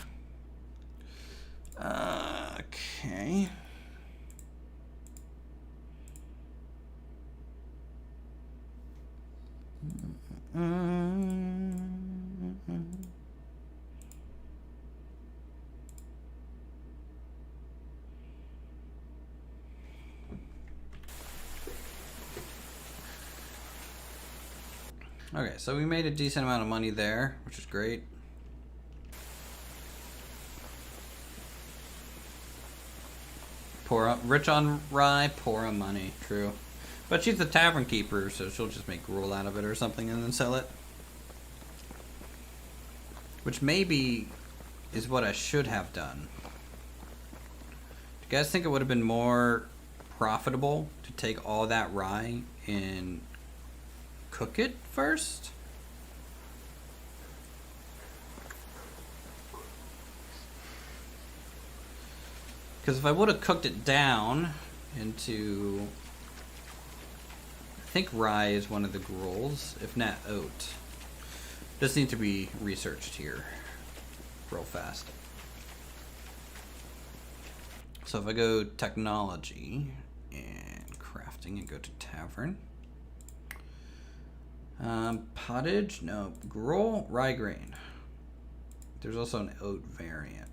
Okay. Okay, so we made a decent amount of money there, which is great. Rich on rye, poor on money. True. But she's the tavern keeper, so she'll just make gruel out of it or something and then sell it. Which maybe is what I should have done. Do you guys think it would have been more profitable to take all that rye and cook it first? Because if I would have cooked it down into, I think rye is one of the gruels, if not oat. This needs to be researched here real fast. So if I go technology and crafting and go to tavern. Pottage, no. Gruel, rye grain. There's also an oat variant.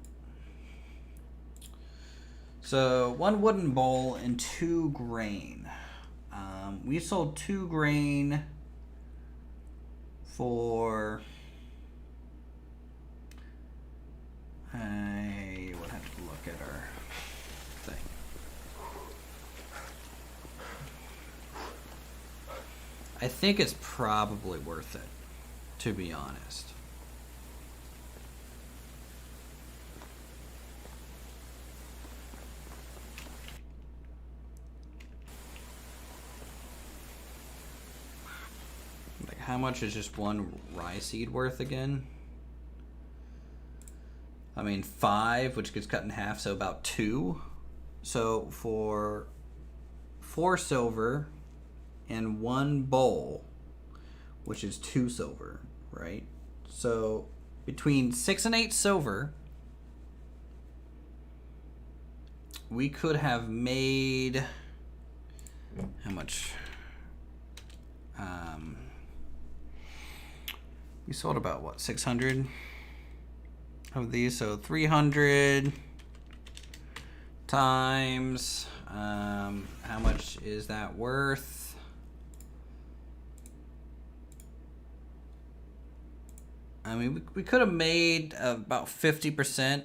So 1 wooden bowl and 2 grain. We sold 2 grain for, I would have to look at our thing. I think it's probably worth it, to be honest. Like, how much is just 1 rye seed worth again? I mean, 5, which gets cut in half, so about 2. So for 4 silver and 1 bowl, which is 2 silver, right? So between 6 and 8 silver, we could have made how much? We sold about what, 600 of these, so 300 times how much is that worth? I mean, we could have made about 50%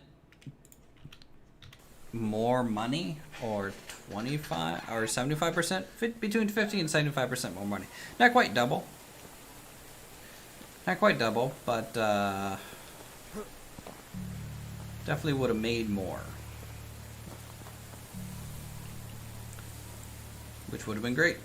more money, or 25 or 75%, between 50 and 75% more money. Not quite double. Not quite double, but definitely would have made more. Which would have been great.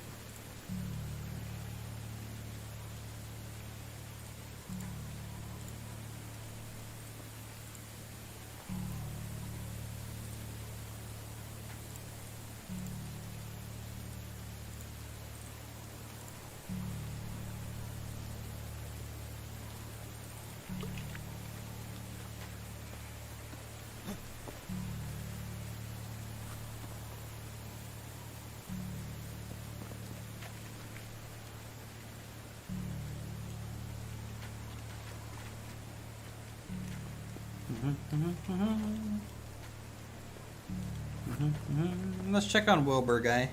Let's check on Wilbur, guy.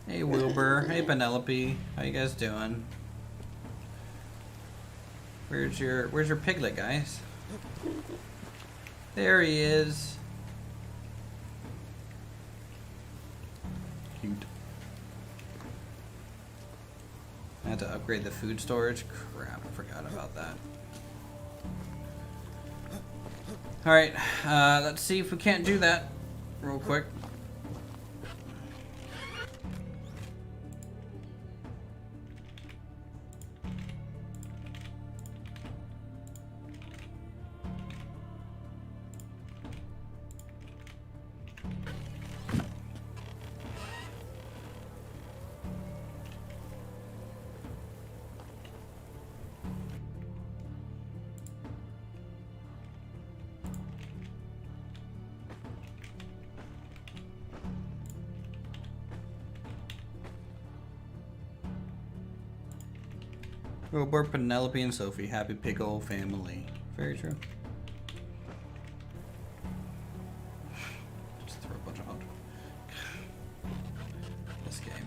Hey, Wilbur. Hey, Penelope. How you guys doing? Where's your piglet, guys? There he is. Cute. I had to upgrade the food storage. Crap, I forgot about that. Alright, let's see if we can't do that real quick. Wilbur, Penelope, and Sophie. Happy pickle family. Very true. Just throw a bunch of hot. This game.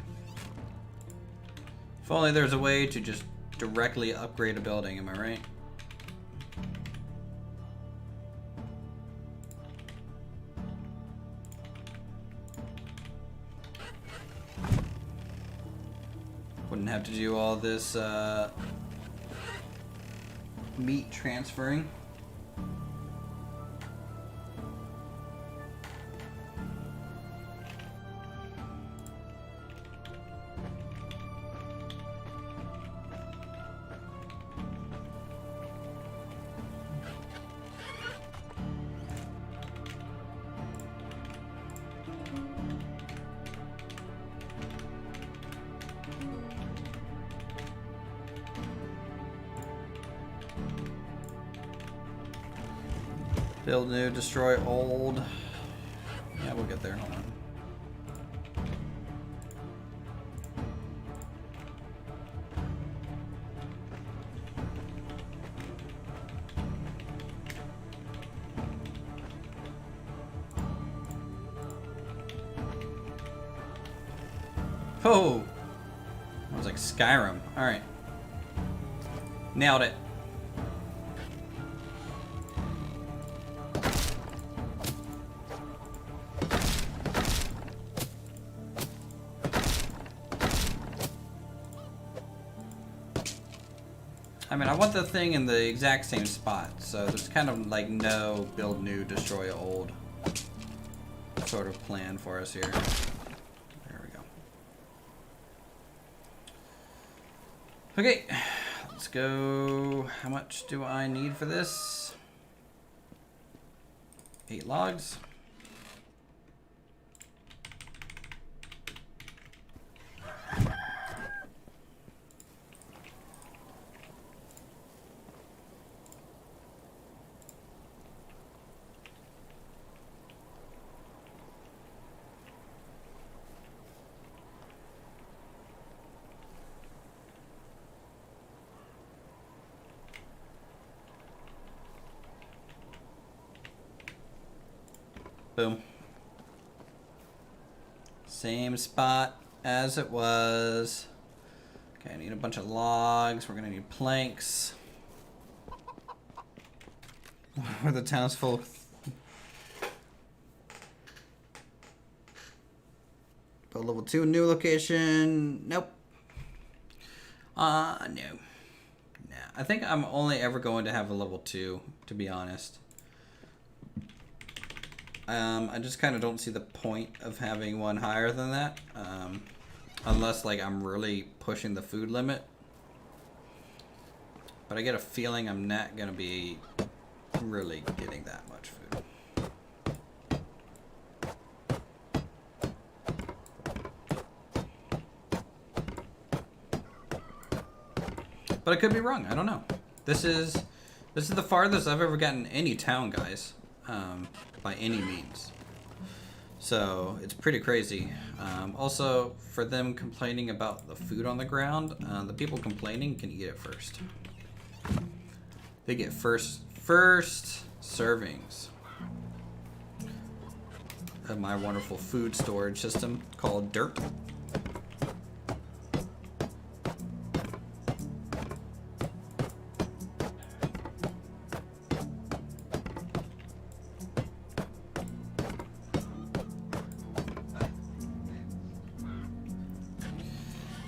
If only there's a way to just directly upgrade a building, am I right? Wouldn't have to do all this meat transferring. Build new, destroy old. Yeah, we'll get there. Hold on. Oh! That was like Skyrim. Alright. Nailed it. I mean, I want the thing in the exact same spot, so there's kind of like no build new, destroy old sort of plan for us here. There we go. Okay, let's go. How much do I need for this? 8 logs. Boom. Same spot as it was. Okay, I need a bunch of logs. We're gonna need planks. Where the townsfolk. Build level 2 new location. Nope. No. Nah. I think I'm only ever going to have a level 2, to be honest. I just kind of don't see the point of having one higher than that, unless like I'm really pushing the food limit. But I get a feeling I'm not gonna be really getting that much food. But I could be wrong. I don't know. This is the farthest I've ever gotten any town, guys. By any means. So it's pretty crazy. Also, for them complaining about the food on the ground, the people complaining can eat it first. They get first servings of my wonderful food storage system called Dirt.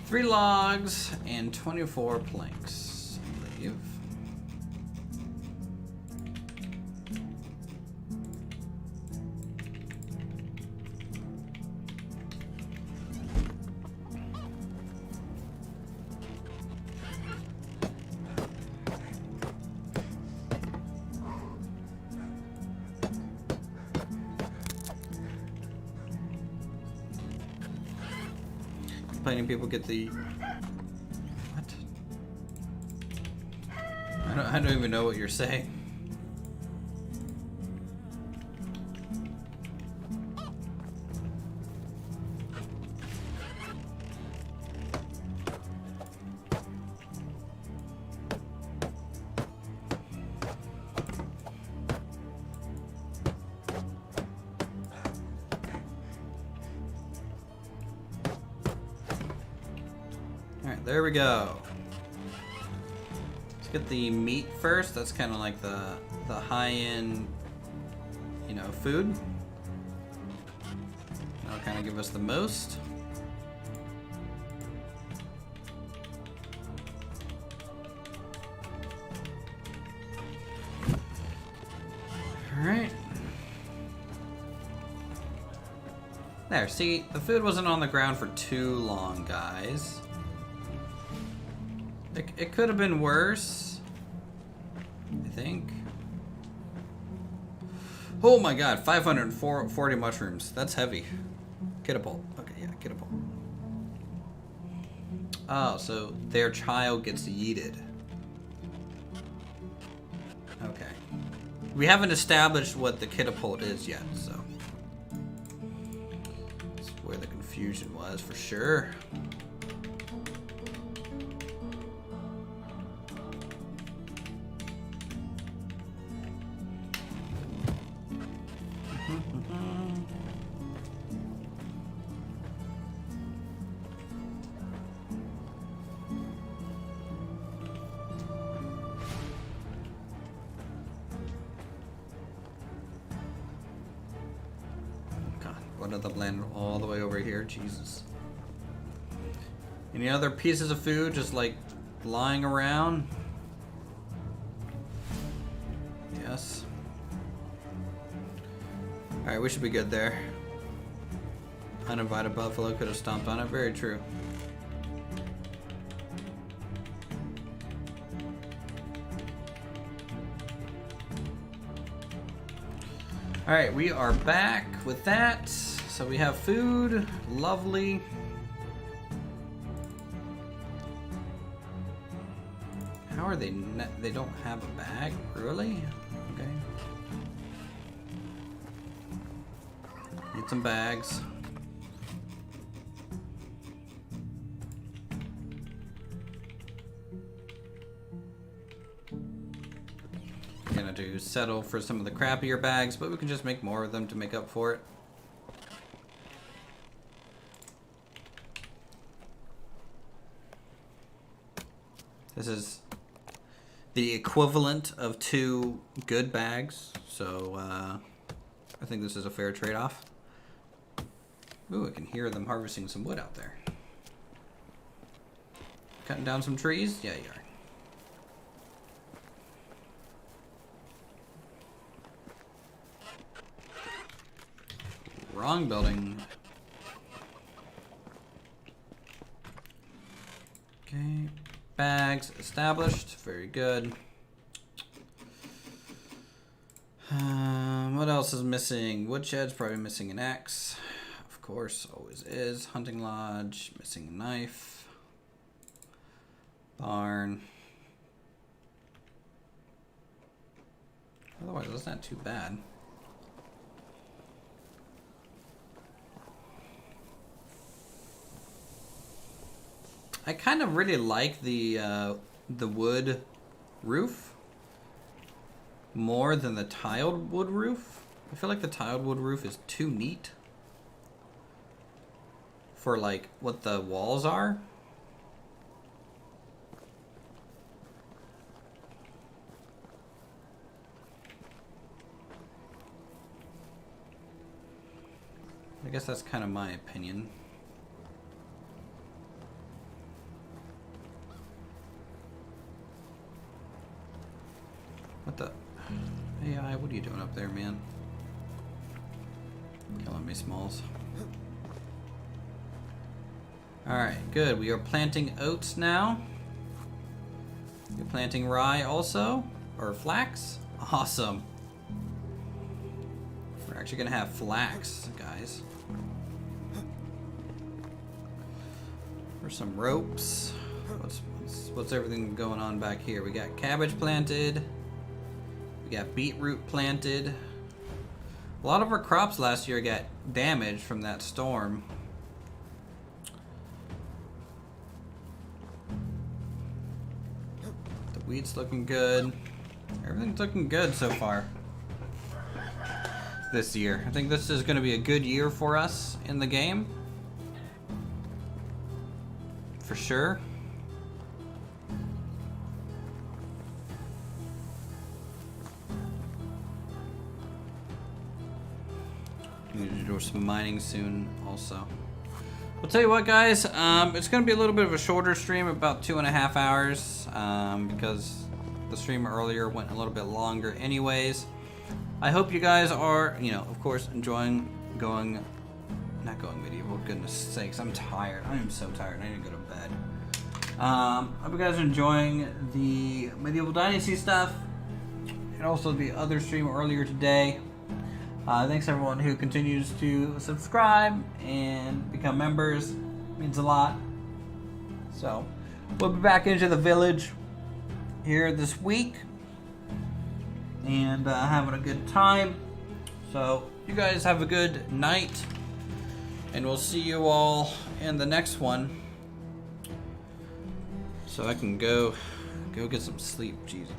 Three logs and 24 planks, I believe. Complaining people get the what? I don't even know what you're saying. Alright, there we go. Let's get the meat first. That's kind of like the high-end, you know, food. That'll kind of give us the most. Alright. There, see, the food wasn't on the ground for too long, guys. It could have been worse, I think. Oh my god, 540 mushrooms. That's heavy. Catapult. Okay, yeah, catapult. Oh, so their child gets yeeted. Okay. We haven't established what the catapult is yet, so. That's where the confusion was, for sure. One of them landed all the way over here. Jesus. Any other pieces of food just like lying around? Yes. Alright, we should be good there. Uninvited buffalo could have stomped on it. Very true. Alright, we are back with that. So we have food. Lovely. How are they? They don't have a bag? Really? Okay. Need some bags. Gonna do settle for some of the crappier bags, but we can just make more of them to make up for it. This is the equivalent of 2 good bags, so I think this is a fair trade-off. Ooh, I can hear them harvesting some wood out there. Cutting down some trees? Yeah, you are. Wrong building. Okay. Bags established. Very good. What else is missing? Woodshed's probably missing an axe. Of course, always is. Hunting lodge. Missing a knife. Barn. Otherwise, that's not too bad. I kind of really like the wood roof. more than the tiled wood roof. I feel like the tiled wood roof is too neat for like what the walls are. I guess that's kind of my opinion. What the? AI, what are you doing up there, man? Killing me, Smalls. Alright, good. We are planting oats now. You're planting rye also? Or flax? Awesome. We're actually gonna have flax, guys. For some ropes. What's everything going on back here? We got cabbage planted. We got beetroot planted. A lot of our crops last year got damaged from that storm. The wheat's looking good. Everything's looking good so far this year. I think this is going to be a good year for us in the game. For sure. Need to do some mining soon also. I'll tell you what, guys, it's going to be a little bit of a shorter stream, about 2.5 hours, because the stream earlier went a little bit longer anyways. I hope you guys are, you know, of course, enjoying not going medieval, goodness sakes, I'm tired. I am so tired. I need to go to bed. I hope you guys are enjoying the medieval dynasty stuff, and also the other stream earlier today. Thanks everyone who continues to subscribe and become members. It means a lot. So, we'll be back into the village here this week and having a good time. So, you guys have a good night, and we'll see you all in the next one. So I can go get some sleep. Jesus.